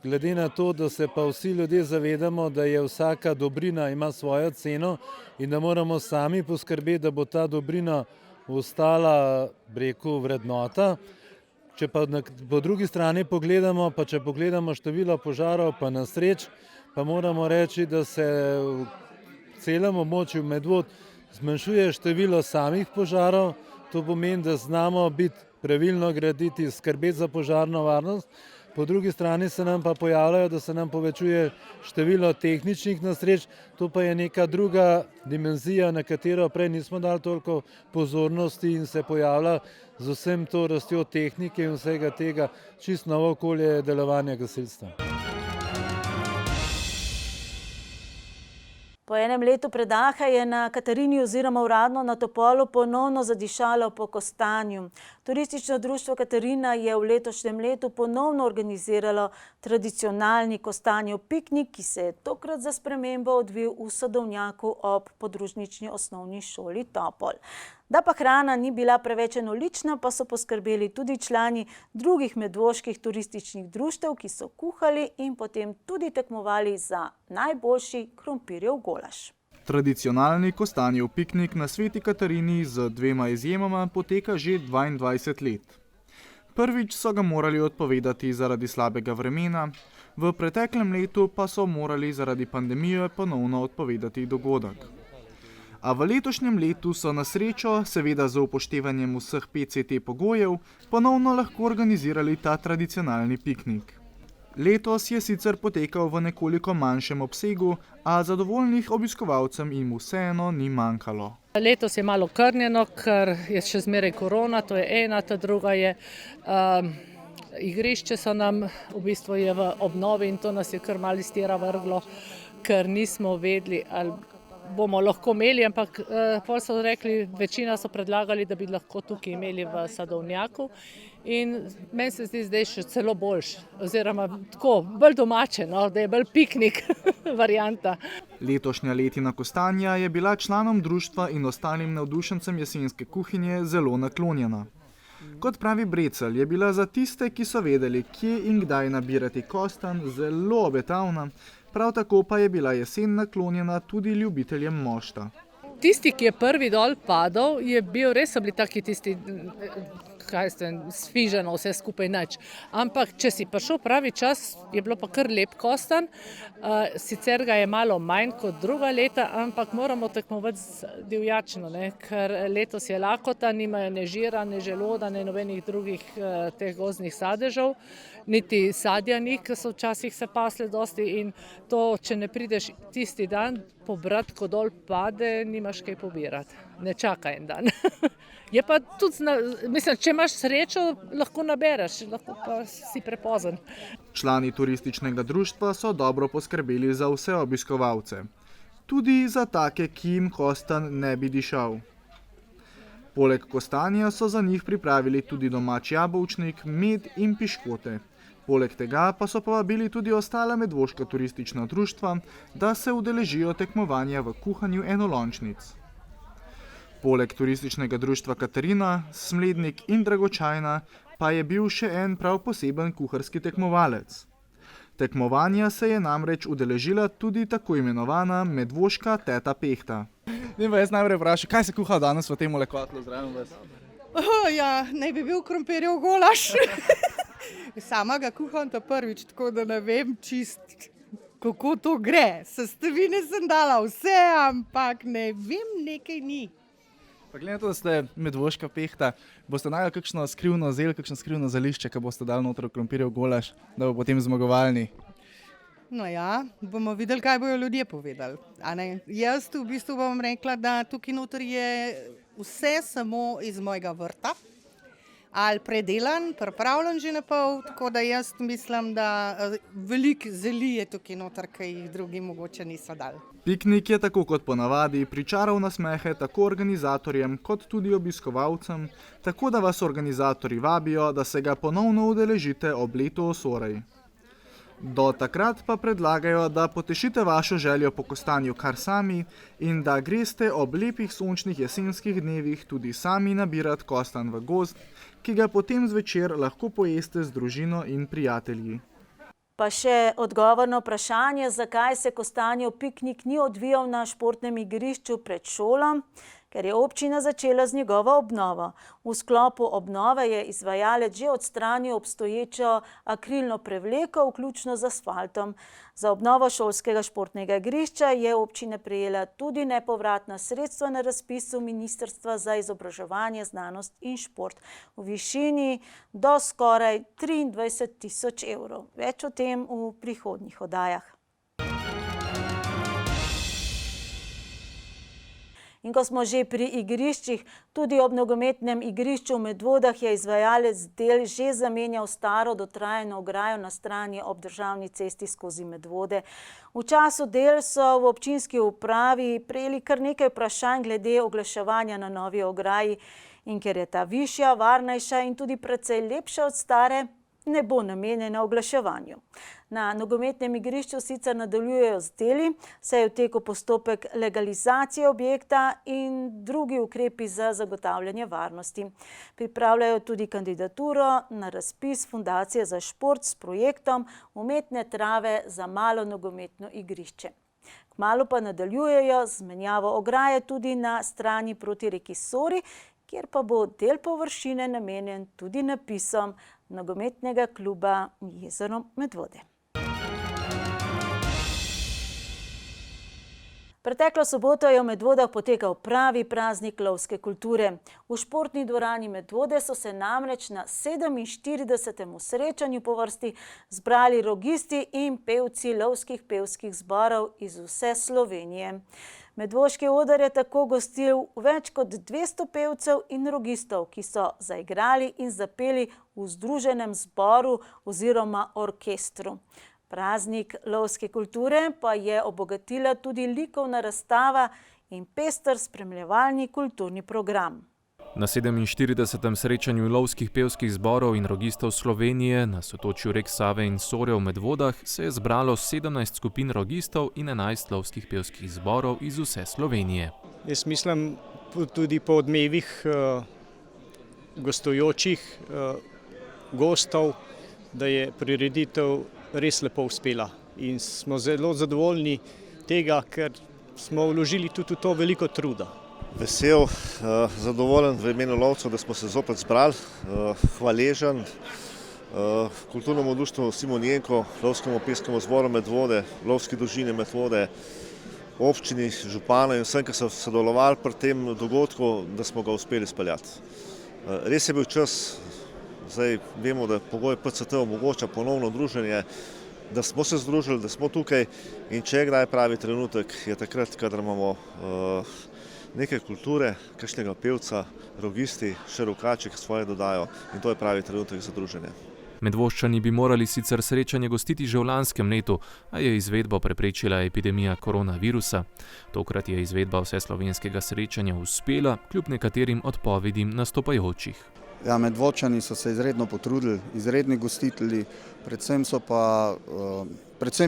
Glede na to, da se pa vsi ljudje zavedamo, da je vsaka dobrina ima svojo ceno in da moramo sami poskrbeti, da bo ta dobrina ostala, rekel, vrednota. Če pa po drugi strani pogledamo, pa če pogledamo število požarov pa nesreč, pa moramo reči, da se v celem območju Medvod zmanjšuje število samih požarov. To pomeni, da znamo biti pravilno graditi, skrbeti za požarno varnost. Po drugi strani se nam pa pojavljajo, da se nam povečuje število tehničnih nesreč, to pa je neka druga dimenzija, na katero prej nismo dali toliko pozornosti in se pojavlja z vsem to rastjo tehnike in vsega tega čisto novo okolje delovanja gasilstva. Po enem letu predaha je na Katarini oziroma uradno na Topolu ponovno zadišalo po kostanju. Turistično društvo Katarina je v letošnjem letu ponovno organiziralo tradicionalni kostanjev piknik, ki se je tokrat za spremembo odvil v Sadovnjaku ob podružnični osnovni šoli Topol. Da pa hrana ni bila preveč enolična, pa so poskrbeli tudi člani drugih medvoških turističnih društev, ki so kuhali in potem tudi tekmovali za najboljši krompirjev golaž. Tradicionalni kostanjev piknik na Sveti Katarini z 2 izjemama poteka že 22 let. Prvič so ga morali odpovedati zaradi slabega vremena, v preteklem letu pa so morali zaradi pandemije ponovno odpovedati dogodek. A v letošnjem letu so na srečo, seveda z upoštevanjem vseh PCT pogojev, ponovno lahko organizirali ta tradicionalni piknik. Letos je sicer potekal v nekoliko manjšem obsegu, a zadovoljnih obiskovalcem jim vseeno ni manjkalo. Letos je malo krnjeno, ker je še zmeraj korona, to je ena, ta druga je igrišče so nam v bistvu je v obnovi in to nas je kar malo iz tira vrglo, ker nismo vedeli, ali bomo lahko imeli, ampak pol so rekli, večina so predlagali, da bi lahko tukaj imeli v Sadovnjaku in meni se zdi zdaj še celo boljše, oziroma tako, bolj domače, no, da je bolj piknik varianta. Letošnja letina kostanja je bila članom društva in ostalim navdušencem jesenske kuhinje zelo naklonjena. Kot pravi Brecelj, je bila za tiste, ki so vedeli, kje in kdaj nabirati kostanj, zelo obetavna. Prav tako pa je bila jesen naklonjena tudi ljubiteljem mošta. Tisti, ki je prvi dol padal, je bil res, so bili taki tisti, sfiženo vse skupaj nič. Ampak, če si prišel pravi čas, je bilo pa kar lep kostan. Sicer ga je malo manj kot druga leta, ampak moramo tekmovati z divjačino, ker letos je lakota, nimajo ne žira, ne želoda, ne nobenih drugih teh gozdnih sadežev, niti sadja ni, ki so včasih se pasle dosti in to, če ne prideš tisti dan pobrat, ko dol pade, nimaš kaj pobirati. Ne čakaj en dan. Je pa tudi, mislim, če imaš srečo, lahko nabereš, lahko pa si prepozen. Člani turističnega društva so dobro poskrbeli za vse obiskovalce. Tudi za take, ki jim kostan ne bi dišal. Poleg kostanja so za njih pripravili tudi domač jabolčnik, med in piškote. Poleg tega pa so povabili tudi ostala medvoška turistična društva, da se udeležijo tekmovanja v kuhanju enolončnic. Poleg turističnega društva Katarina, Smlednik in Dragočajna pa je bil še en prav poseben kuharski tekmovalec. Tekmovanja se je namreč udeležila tudi tako imenovana medvoška teta Pehta. Jaz najprej vprašam, kaj se kuha danes v tem kotlu zraven vas? Ja, naj bi bil krompirjev golaž. Sama ga kuham ta prvič, tako da ne vem čist, kako to gre. Sestavine sem dala vse, ampak ne vem, nekaj ni. Pa glede na to, da ste medvoška Pehta, boste najeli kakšno skrivno zelje, kakšno skrivno zelišče, ki boste dali noter v krompirjev golaž, da bo potem zmagovalni? No ja, bomo videli, kaj bojo ljudje povedali. Jaz v bistvu bom rekla, da tukaj noter je vse samo iz mojega vrta, ali predelan, pripravljen že na pol, tako da jaz mislim, da veliko zeli je tukaj noter, ki jih drugi mogoče niso dali. Piknik je tako kot ponavadi pričaral nasmehe tako organizatorjem kot tudi obiskovalcem, tako da vas organizatorji vabijo, da se ga ponovno udeležite ob letu Osorej. Do takrat pa predlagajo, da potešite vašo željo po kostanju kar sami in da greste ob lepih sončnih jesenskih dnevih tudi sami nabirat kostan v gozd, ki ga potem zvečer lahko pojeste z družino in prijatelji. Pa še odgovor na vprašanje, zakaj se kostanjev piknik ni odvijal na športnem igrišču pred šolo, ker je občina začela z njegovo obnovo. V sklopu obnove je izvajalec že odstranil obstoječo akrilno prevleko, vključno z asfaltom. Za obnovo šolskega športnega igrišča je občina prejela tudi nepovratna sredstva na razpisu Ministrstva za izobraževanje, znanost in šport v višini do skoraj 23.000 evrov. Več o tem v prihodnjih oddajah. In ko smo že pri igriščih, tudi ob nogometnem igrišču v Medvodah je izvajalec del že zamenjal staro dotrajano ograjo na strani ob državni cesti skozi Medvode. V času del so v občinski upravi prejeli kar nekaj vprašanj glede oglaševanja na novi ograji in ker je ta višja, varnejša in tudi precej lepša od stare, ne bo namenjena oglaševanju. Na nogometnem igrišču sicer nadaljujejo z deli, saj je v teku postopek legalizacije objekta in drugi ukrepi za zagotavljanje varnosti. Pripravljajo tudi kandidaturo na razpis Fundacije za šport s projektom umetne trave za malo nogometno igrišče. Kmalu pa nadaljujejo z menjavo ograje tudi na strani proti reki Sori, kjer pa bo del površine namenjen tudi napisom nogometnega kluba Jezero Medvode. Preteklo soboto je v Medvodah potekal pravi praznik lovske kulture. V športni dvorani Medvode so se namreč na 47. srečanju po vrsti zbrali rogisti in pevci lovskih pevskih zborov iz vse Slovenije. Medvoški oder je tako gostil več kot 200 pevcev in rogistov, ki so zaigrali in zapeli v združenem zboru oziroma orkestru. Praznik lovske kulture pa je obogatila tudi likovna razstava in pester spremljevalni kulturni program. Na 47. srečanju lovskih pevskih zborov in rogistov Slovenije na sotočju rek Save in Sore v Medvodah se je zbralo 17 skupin rogistov in 11 lovskih pevskih zborov iz vse Slovenije. Jaz mislim tudi po odmevih gostujočih gostov, da je prireditev res lepo uspela in smo zelo zadovoljni tega, ker smo vložili tudi v to veliko truda. Vesel, zadovoljen v imenu lovcev, da smo se zopet zbrali, hvaležen kulturnemu društvu Simonjenko, lovskemu pevskemu zboru Medvode, lovski družini Medvode, občini, županu in vsem, ki so sodelovali pri tem dogodku, da smo ga uspeli speljati. Res je bil čas, zdaj vemo, da pogoj PCT omogoča ponovno druženje, da smo se združili, da smo tukaj in če je kdaj pravi trenutek, je takrat, kadar imamo nekaj kulture, kakšnega pevca, rogisti, še rokači, ki svoje dodajo in to je pravi trenutek za druženje. Medvoščani bi morali sicer srečanje gostiti že v lanskem letu, a je izvedbo preprečila epidemija koronavirusa. Tokrat je izvedba vseslovenskega srečanja uspela, kljub nekaterim odpovedim nastopajočih. Ja, Medvočani so se izredno potrudili, izredni gostitelji, predvsem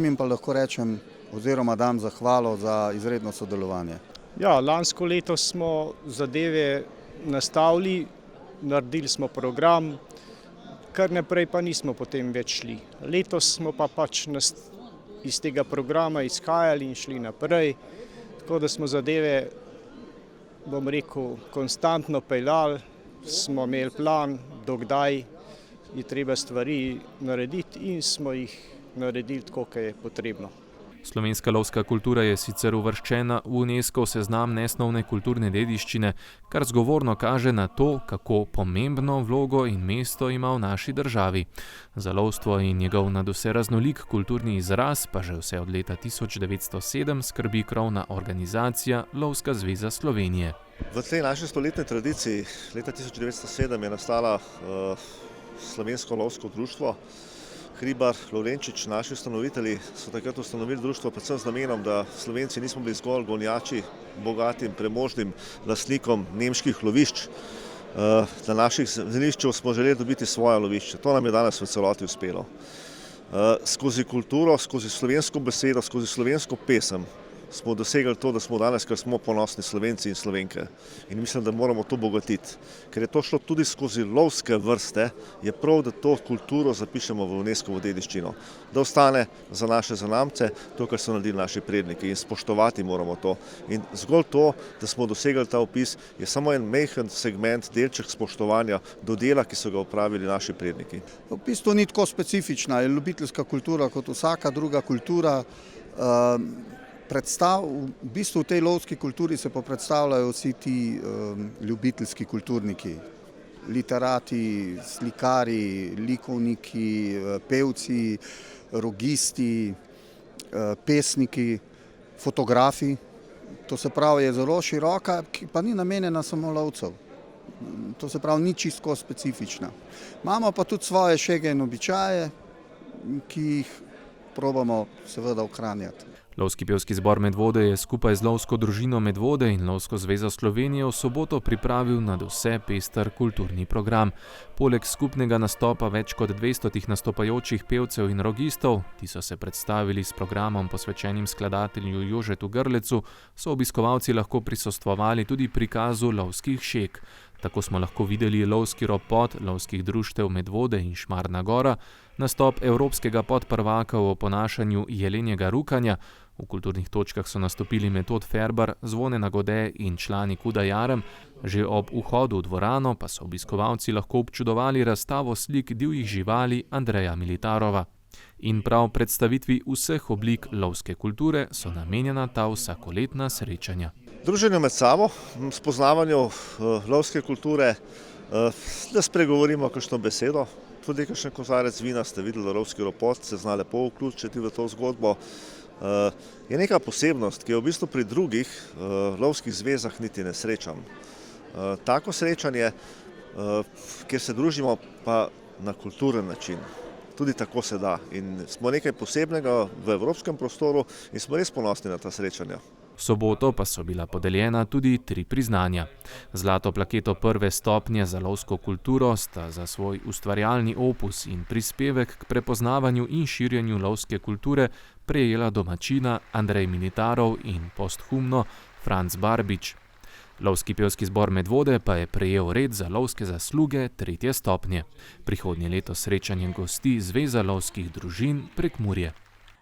jim pa lahko rečem oziroma dam zahvalo za izredno sodelovanje. Ja, lansko leto smo zadeve nastavili, naredili smo program, kar naprej pa nismo potem več šli. Letos smo pa pač iz tega programa izhajali in šli naprej, tako da smo zadeve, bom rekel, konstantno peljali, smo imeli plan, dokdaj je treba stvari narediti in smo jih naredili tako, kot je potrebno. Slovenska lovska kultura je sicer uvrščena v UNESCO seznam nesnovne kulturne dediščine, kar zgovorno kaže na to, kako pomembno vlogo in mesto ima v naši državi. Za lovstvo in njegov nadvse raznolik kulturni izraz pa že vse od leta 1907 skrbi krovna organizacija Lovska zveza Slovenije. V tej naši stoletni tradiciji leta 1907 je nastala Slovensko lovsko društvo. Hribar, Lovrenčič, naši ustanovitelji so takrat ustanovili društvo predvsem z namenom, da Slovenci nismo bili zgolj gonjači bogatim, premožnim lastnikom nemških lovišč. Na naših zemljiščih smo želeli dobiti svoje lovišče. To nam je danes v celoti uspelo. Skozi kulturo, skozi slovensko besedo, skozi slovensko pesem smo dosegli to, da smo danes, ker smo ponosni Slovenci in Slovenke. In mislim, da moramo to bogatiti. Ker je to šlo tudi skozi lovske vrste, je prav, da to kulturo zapišemo v UNESCO-vo dediščino. Da ostane za naše zanamce to, kar so naredili naši predniki in spoštovati moramo to. In zgolj to, da smo dosegli ta opis, je samo en majhen segment, delček spoštovanja do dela, ki so ga opravili naši predniki. V bistvu ni tako specifična, je ljubiteljska kultura kot vsaka druga kultura. V bistvu v tej lovski kulturi se pa predstavljajo vsi ti ljubiteljski kulturniki, literati, slikari, likovniki, pevci, rogisti, pesniki, fotografi. To se pravi, je zelo široka, ki pa ni namenjena samo lovcev. To se pravi, ni čisto specifična. Imamo pa tudi svoje šege in običaje, ki jih probamo seveda ohranjati. Lovski pevski zbor Medvode je skupaj z lovsko družino Medvode in Lovsko zvezo Slovenije v soboto pripravil nadvse pester kulturni program. Poleg skupnega nastopa več kot 200 nastopajočih pevcev in rogistov, ti so se predstavili s programom posvečenim skladatelju Jožetu Grlecu, so obiskovalci lahko prisostvovali tudi prikazu lovskih šeg. Tako smo lahko videli lovski ropot lovskih društev Medvode in Šmarna gora, nastop evropskega podprvaka v oponašanju jelenjega rukanja, v kulturnih točkah so nastopili Metod Ferbar, Zvone Nagode in člani Kuda Jarem, že ob vhodu v dvorano pa so obiskovalci lahko občudovali razstavo slik divjih živali Andreja Militarova. In prav predstavitvi vseh oblik lovske kulture so namenjena ta vsakoletna srečanja. Druženju med sabo, spoznavanju lovske kulture, da spregovorimo kakšno besedo, tudi kakšen kozarec vina ste videli, lovski ropot, se zna lepo vključiti v to zgodbo. Je neka posebnost, ki jo v bistvu pri drugih lovskih zvezah niti ne srečam. Tako srečanje, kjer se družimo pa na kulturen način. Tudi tako se da. In smo nekaj posebnega v evropskem prostoru in smo res ponosni na ta srečanja. V soboto pa so bila podeljena tudi 3 priznanja. Zlato plaketo 1. stopnje za lovsko kulturo sta za svoj ustvarjalni opus in prispevek k prepoznavanju in širjenju lovske kulture prejela domačina Andrej Militarov in posthumno Franc Barbič. Lovski pevski zbor Medvode pa je prejel red za lovske zasluge 3. stopnje. Prihodnje leto srečanje gosti Zveza lovskih družin Prekmurje.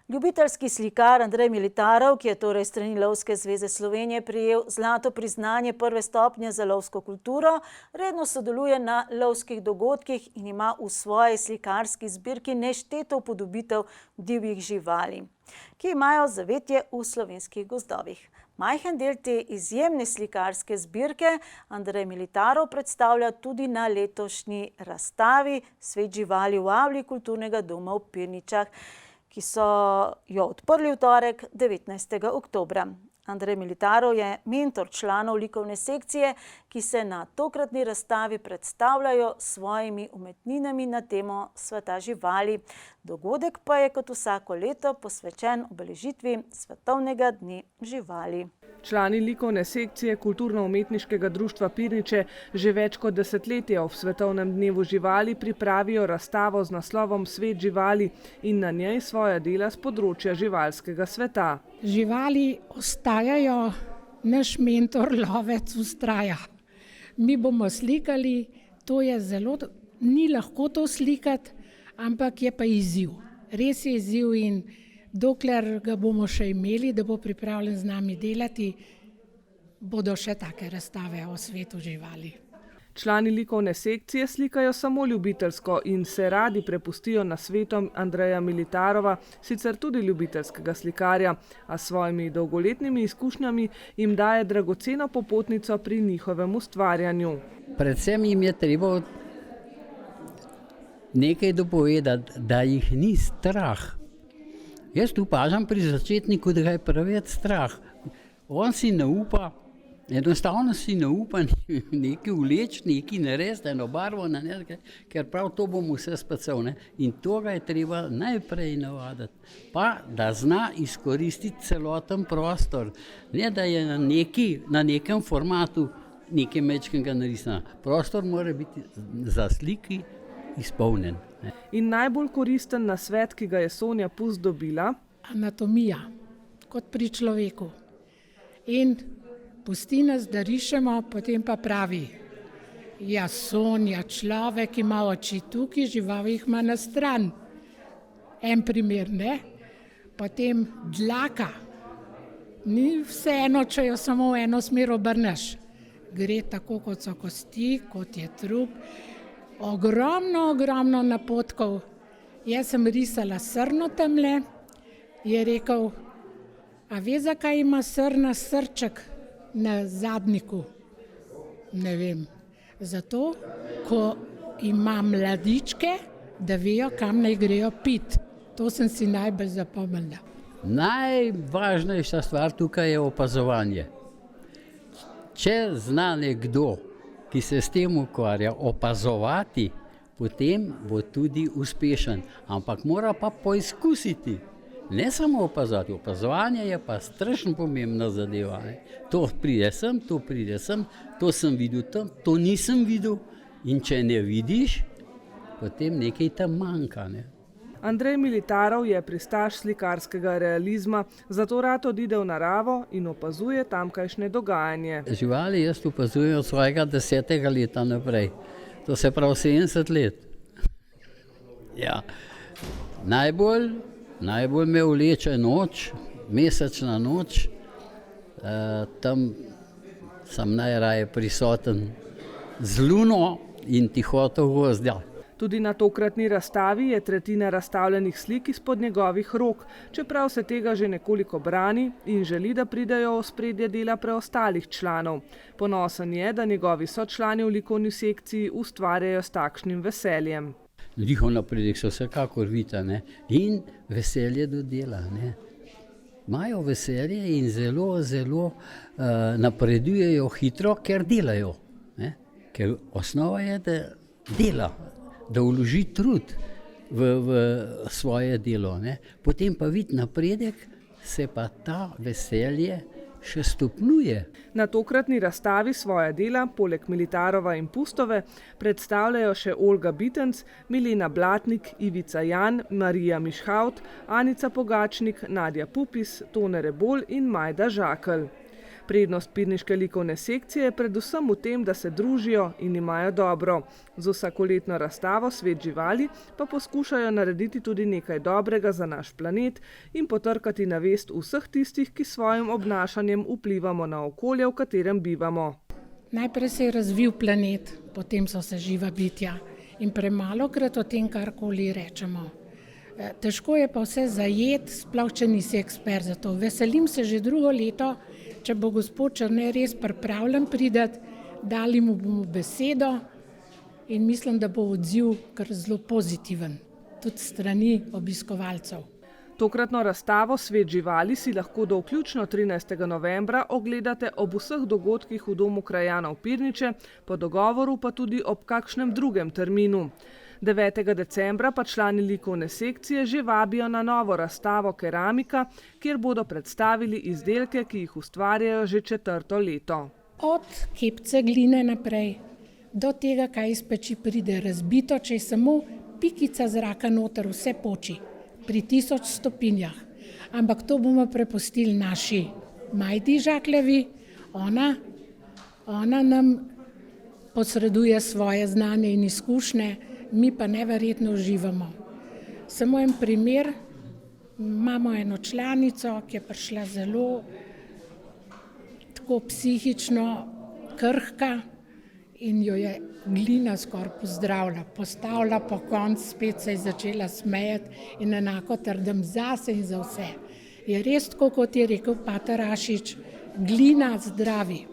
Ljubiteljski slikar Andrej Militarov, ki je torej strani Lovske zveze Slovenije prejel zlato priznanje 1. stopnje za lovsko kulturo, redno sodeluje na lovskih dogodkih in ima v svoji slikarski zbirki nešteto upodobitev divjih živali, ki imajo zavetje v slovenskih gozdovih. Majhen del te izjemne slikarske zbirke Andrej Militarov predstavlja tudi na letošnji razstavi Svet živali v avli Kulturnega doma v Pirničah, ki so jo odprli v torek 19. oktobra. Andrej Militarov je mentor članov likovne sekcije, ki se na tokratni razstavi predstavljajo s svojimi umetninami na temo sveta živali. Dogodek pa je kot vsako leto posvečen obeležitvi Svetovnega dne živali. Člani likovne sekcije Kulturno-umetniškega društva Pirniče že več kot desetletje ob Svetovnem dnevu živali pripravijo razstavo z naslovom Svet živali in na njej svoja dela z področja živalskega sveta. Živali ostajajo naš mentor lovec vztraja. Mi bomo slikali, to je zelo, ni lahko to slikati, ampak je pa izziv. Res je izziv in dokler ga bomo še imeli, da bo pripravljen z nami delati, bodo še take razstave o svetu živali. Člani likovne sekcije slikajo samo ljubiteljsko in se radi prepustijo nasvetom Andreja Militarova, sicer tudi ljubiteljskega slikarja, a s svojimi dolgoletnimi izkušnjami jim daje dragoceno popotnico pri njihovem ustvarjanju. Predvsem jim je treba nekaj dopovedati, da jih ni strah. Jaz opažam pri začetniku, da ga je preveč strah. On si ne upa, enostavno si ne upa nekaj vleči, nekaj narediti, eno barvo narediti, ker prav to bom vse spacal. In to ga je treba najprej navaditi. Pa da zna izkoristiti celoten prostor. Ne da je na nekem formatu nekaj mečkega narisano. Prostor mora biti za sliki izpolnjen. In najbolj koristen nasvet, ki ga je Sonja Pus dobila? Anatomija, kot pri človeku. In pusti nas, da rišemo, potem pa pravi, ja, Sonja, človek ima oči tukaj, žival jih ima na stran. En primer, ne? Potem dlaka. Ni vseeno, če jo samo v eno smer obrneš. Gre tako, kot so kosti, kot je trup. Ogromno napotkov. Jaz sem risala srno tamle, je rekel, a ve, zakaj ima srna srček na zadnjiku? Ne vem. Zato, ko ima mladičke, da vejo, kam naj grejo pit. To sem si najbolj zapomnila. Najvažnejša stvar tukaj je opazovanje. Če zna nekdo, ki se s tem ukvarja, opazovati, potem bo tudi uspešen. Ampak mora pa poizkusiti. Ne samo opazovati. Opazovanje je pa strašno pomembna zadeva. To pride sem, to sem videl tam, to nisem videl. In če ne vidiš, potem nekaj tam manjka. Andrej Militarov je pristaš slikarskega realizma, zato rad odide v naravo in opazuje tamkajšnje dogajanje. Živali jaz opazujem od svojega 10. leta naprej. To se pravi 70 let. Ja. Najbolj me vleče noč, mesečna noč. Tam sem najraje prisoten z luno in tihoto gozdja. Tudi na tokratni razstavi je tretjina razstavljenih slik izpod njegovih rok, čeprav se tega že nekoliko brani in želi, da pridejo v ospredje dela preostalih članov. Ponosen je, da njegovi sočlani v likovni sekciji ustvarjajo s takšnim veseljem. Njihov napredek so vsekakor vita, in veselje do dela. Imajo veselje in zelo napredujejo hitro, ker delajo. Ker osnova je, da dela, da vloži trud v svoje delo. Potem pa vidi napredek, se pa ta veselje še stopnjuje. Na tokratni razstavi svoja dela, poleg Militarova in Pustove, predstavljajo še Olga Bitenc, Milena Blatnik, Ivica Jan, Marija Mišhavt, Anica Pogačnik, Nadja Pupis, Tone Rebolj in Majda Žakelj. Prednost pirniške likovne sekcije je predvsem v tem, da se družijo in imajo dobro. Z vsakoletno razstavo Svet živali pa poskušajo narediti tudi nekaj dobrega za naš planet in potrkati na vest vseh tistih, ki s svojim obnašanjem vplivamo na okolje, v katerem bivamo. Najprej se je razvil planet, potem so se živa bitja in premalokrat o tem karkoli rečemo. Težko je pa vse zajeti, sploh če nisi ekspert za to. Veselim se že drugo leto, če bo gospod Černe res pripravljen priti, dali mu bomo besedo in mislim, da bo odziv kar zelo pozitiven, tudi strani obiskovalcev. Tokratno razstavo Svet živali si lahko do vključno 13. novembra ogledate ob vseh dogodkih v Domu krajanov Pirniče, po dogovoru pa tudi ob kakšnem drugem terminu. 9. decembra pa člani likovne sekcije že vabijo na novo razstavo Keramika, kjer bodo predstavili izdelke, ki jih ustvarjajo že 4. leto. Od kepce gline naprej do tega, kaj iz peči pride razbito, če je samo pikica zraka noter, vse poči pri 1000 stopinjah. Ampak to bomo prepustili naši Majdi Žakljevi, Ona nam posreduje svoje znanje in izkušnje, mi pa neverjetno uživamo. Samo en primer, imamo eno članico, ki je prišla zelo tako psihično krhka in jo je Glina skoraj pozdravila, postavila po koncu, spet se je začela smejati in enako trdim zase in za vse. Je res tako, kot je rekel pater Rašič, Glina zdravi.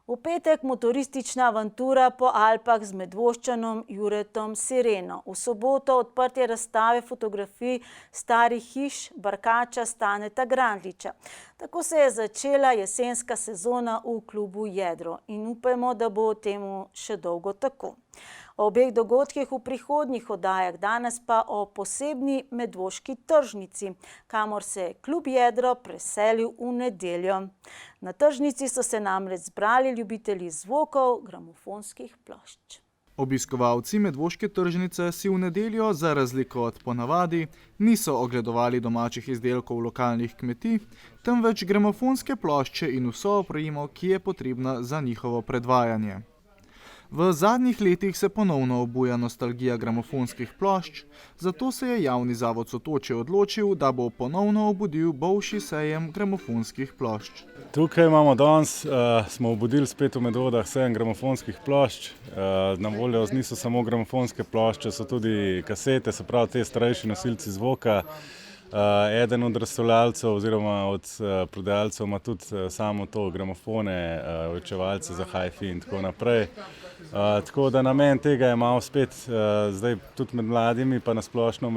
V petek motoristična avantura po Alpah z Medvoščanom Juretom Sireno. V soboto odprtje razstave fotografij starih hiš barkača Staneta Grandliča. Tako se je začela jesenska sezona v klubu Jedro in upajmo, da bo temu še dolgo tako. O obeh dogodkih v prihodnjih oddajah, danes pa o posebni medvoški tržnici, kamor se je klub Jedro preselil v nedeljo. Na tržnici so se namreč zbrali ljubitelji zvokov gramofonskih plošč. Obiskovalci medvoške tržnice si v nedeljo, za razliko od ponavadi, niso ogledovali domačih izdelkov lokalnih kmetij, temveč gramofonske plošče in vso opremo, ki je potrebna za njihovo predvajanje. V zadnjih letih se ponovno obuja nostalgija gramofonskih plošč, zato se je javni zavod Sotočje odločil, da bo ponovno obudil bivši sejem gramofonskih plošč. Tukaj imamo danes, smo obudili spet v Medvodah sejem gramofonskih plošč. Na voljo niso samo gramofonske plošče, so tudi kasete, se pravi te starejši nosilci zvoka. Eden od razstavljalcev oziroma od prodajalcev ima tudi samo to gramofone, očevalce za hi-fi in tako naprej. Tako da namen tega je malo spet zdaj tudi med mladimi pa nasplošno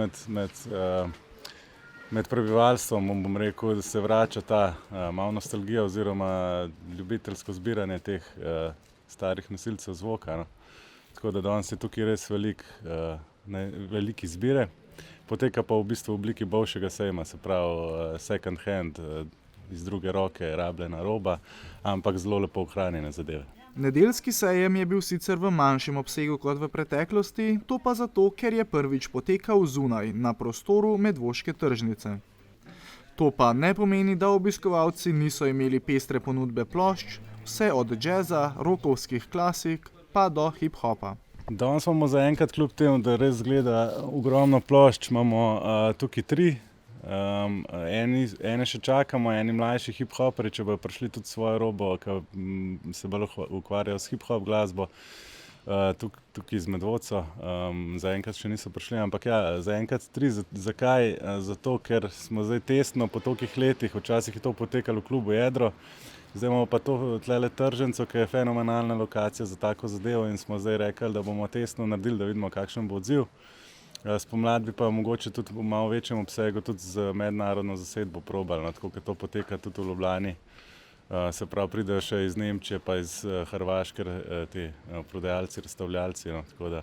med prebivalstvom, bom rekel, da se vrača ta malo nostalgija oziroma ljubiteljsko zbiranje teh starih nosilcev zvoka. Tako da danes je tukaj res veliki izbire. Poteka pa v bistvu v obliki bivšega sejma, se pravi second hand, iz druge roke rabljena roba, ampak zelo lepo ohranjene zadeve. Nedeljski sejem je bil sicer v manjšem obsegu kot v preteklosti, to pa zato, ker je prvič potekal zunaj, na prostoru Medvoške tržnice. To pa ne pomeni, da obiskovalci niso imeli pestre ponudbe plošč, vse od džeza, rokovskih klasik pa do hip-hopa. Danes imamo zaenkrat kljub temu, da res zgleda ogromno plošč, imamo tukaj 3. Ene še čakamo, eni mlajši hip-hoperi, če bodo prišli tudi svojo robo, ki se bolj ukvarjajo s hip-hop glasbo, tukaj iz Medvodca. Zaenkrat še niso prišli, ampak ja, zaenkrat 3. Zakaj? Zato, ker smo zdaj testno po tolikih letih, včasih je to potekalo v klubu Jedro, zdaj imamo pa tlele tržnico, ki je fenomenalna lokacija za tako zadevo in smo zdaj rekli, da bomo testno naredili, da vidimo, kakšen bo odziv. Spomlad bi pa mogoče tudi v malo večjem obsegu tudi z mednarodno zasedbo probali, tako kot to poteka tudi v Ljubljani. Se pravi, pridejo še iz Nemčije pa iz Hrvaške ti prodajalci, razstavljalci, tako da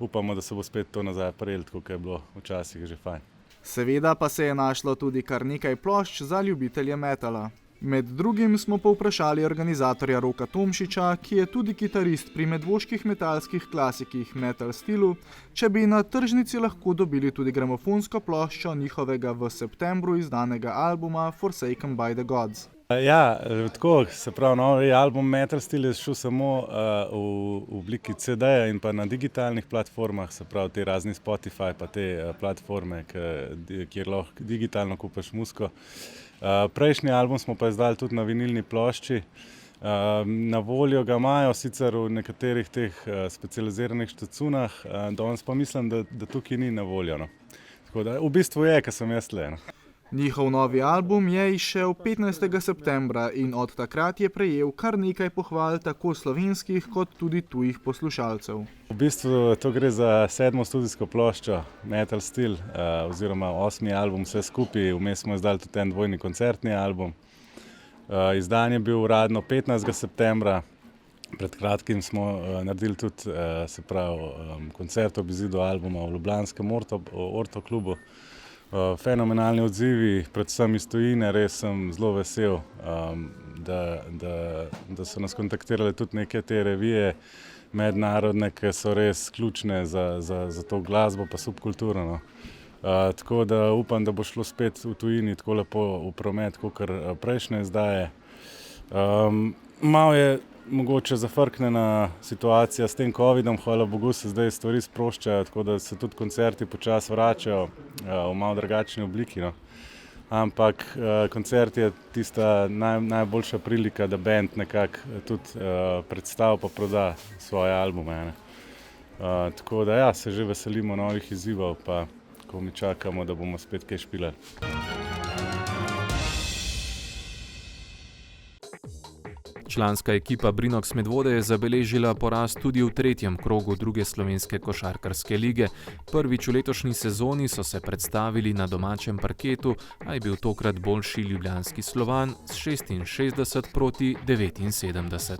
upamo, da se bo spet to nazaj prijeli, tako kot je bilo včasih že fajn. Seveda pa se je našlo tudi kar nekaj plošč za ljubitelje metala. Med drugim smo povprašali organizatorja Roka Tomšiča, ki je tudi kitarist pri medvoških metalskih klasikih Metal Stilu, če bi na tržnici lahko dobili tudi gramofonsko ploščo njihovega v septembru izdanega albuma Forsaken by the Gods. Ja, tako, se pravi, novi album Metal Stil je šel samo v obliki CD-ja in pa na digitalnih platformah, se pravi te razni Spotify pa te platforme, kjer lahko digitalno kupiš muziko. Prejšnji album smo pa izdali tudi na vinilni plošči. Na voljo ga imajo sicer v nekaterih teh specializiranih štacunah, danes pa mislim, da tukaj ni na voljo. Tako da v bistvu je, ker sem jaz tle. Njihov novi album je izšel 15. septembra in od takrat je prejel kar nekaj pohval tako slovenskih kot tudi tujih poslušalcev. V bistvu to gre za 7. studijsko ploščo Metal Stil oziroma 8. album vse skupaj. Vmes smo izdali tudi en dvojni koncertni album. Izdan je bil uradno 15. septembra. Pred kratkim smo naredili tudi koncert ob izidu albuma v ljubljanskem Orto klubu. Fenomenalni odzivi, predvsem iz tujine, res sem zelo vesel, da so nas kontaktirali tudi neke te revije mednarodne, ki so res ključne za to glasbo pa subkulturo. Tako da upam, da bo šlo spet v tujini tako lepo v promet, kot prejšnje izdaje. Malo je mogoče zafrknjena situacija s tem covidom, hvala Bogu se zdaj stvari sproščajo, tako da se tudi koncerti počasi vračajo v malo drugačni obliki. No. Ampak koncert je tista najboljša prilika, da band nekako tudi predstavi pa proda svoje albume. Tako da ja, se že veselimo novih izzivov, pa ko mi čakamo, da bomo spet kaj špilali. Članska ekipa Brinox Medvode je zabeležila poraz tudi v tretjem krogu druge slovenske košarkarske lige. Prvič v letošnji sezoni so se predstavili na domačem parketu, a je bil tokrat boljši ljubljanski Slovan s 66 proti 79.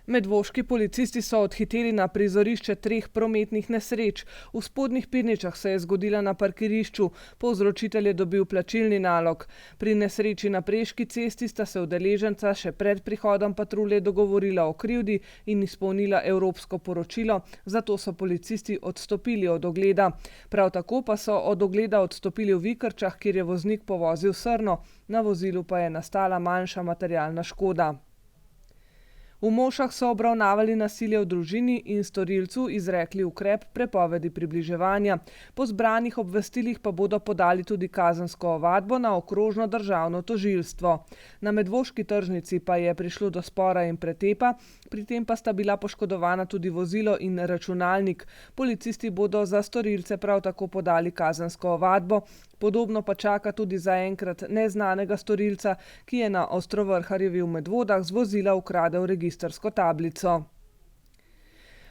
Medvoški policisti so odhiteli na prizorišče 3 prometnih nesreč. V Spodnjih Pirničah se je zgodila na parkirišču, povzročitelj je dobil plačilni nalog. Pri nesreči na Preški cesti sta se udeleženca še pred prihodom patrulje dogovorila o krivdi in izpolnila evropsko poročilo, zato so policisti odstopili od ogleda. Prav tako pa so od ogleda odstopili v Vikrčah, kjer je voznik povozil srno, na vozilu pa je nastala manjša materialna škoda. V Mošah so obravnavali nasilje v družini in storilcu izrekli ukrep prepovedi približevanja. Po zbranih obvestilih pa bodo podali tudi kazensko ovadbo na okrožno državno tožilstvo. Na Medvoški tržnici pa je prišlo do spora in pretepa, pri tem pa sta bila poškodovana tudi vozilo in računalnik. Policisti bodo za storilce prav tako podali kazensko ovadbo. Podobno pa čaka tudi zaenkrat neznanega storilca, ki je na Ostrovrharjevi v Medvodah z vozila ukradel registrsko tablico.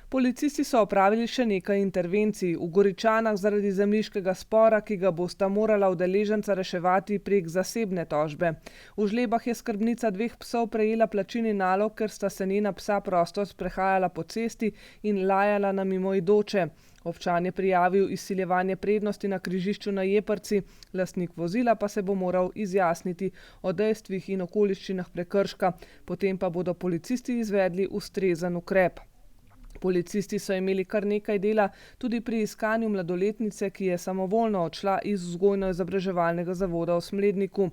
Policisti so opravili še nekaj intervencij. V Goričanah zaradi zemljiškega spora, ki ga bosta morala udeleženca reševati prek zasebne tožbe. V Žlebah je skrbnica 2 psov prejela plačilni nalog, ker sta se njena psa prosto sprehajala po cesti in lajala na mimoidoče. Občan je prijavil izsiljevanje prednosti na križišču na Jeprci, lastnik vozila pa se bo moral izjasniti o dejstvih in okoliščinah prekrška, potem pa bodo policisti izvedli ustrezen ukrep. Policisti so imeli kar nekaj dela tudi pri iskanju mladoletnice, ki je samovoljno odšla iz vzgojno-izobraževalnega zavoda v Smledniku.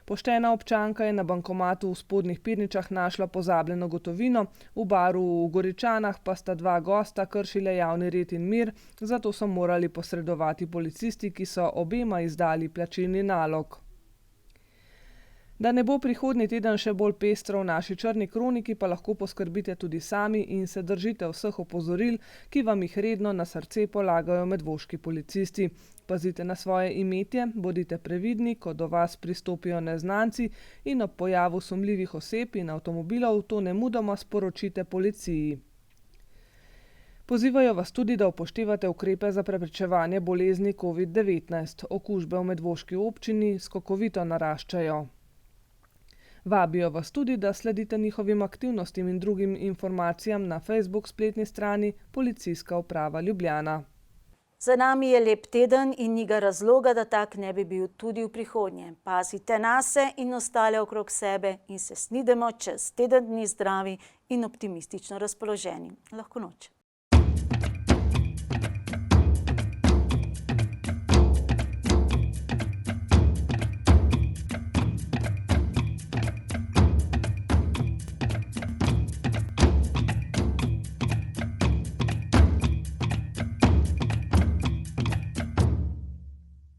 Poštena občanka je na bankomatu v Spodnjih Pirničah našla pozabljeno gotovino, v baru v Goričanah pa sta 2 gosta kršila javni red in mir, zato so morali posredovati policisti, ki so obema izdali plačilni nalog. Da ne bo prihodnji teden še bolj pestro v naši črni kroniki, pa lahko poskrbite tudi sami in se držite vseh opozoril, ki vam jih redno na srce polagajo medvoški policisti. Pazite na svoje imetje, bodite previdni, ko do vas pristopijo neznanci in ob pojavu sumljivih oseb in avtomobilov to nemudoma sporočite policiji. Pozivajo vas tudi, da upoštevate ukrepe za preprečevanje bolezni COVID-19. Okužbe v medvoški občini skokovito naraščajo. Vabijo vas tudi, da sledite njihovim aktivnostim in drugim informacijam na Facebook spletni strani Policijska uprava Ljubljana. Za nami je lep teden in ni ga razloga, da tak ne bi bil tudi v prihodnje. Pazite nase in ostale okrog sebe in se snidemo čez teden dni zdravi in optimistično razpoloženi. Lahko noč.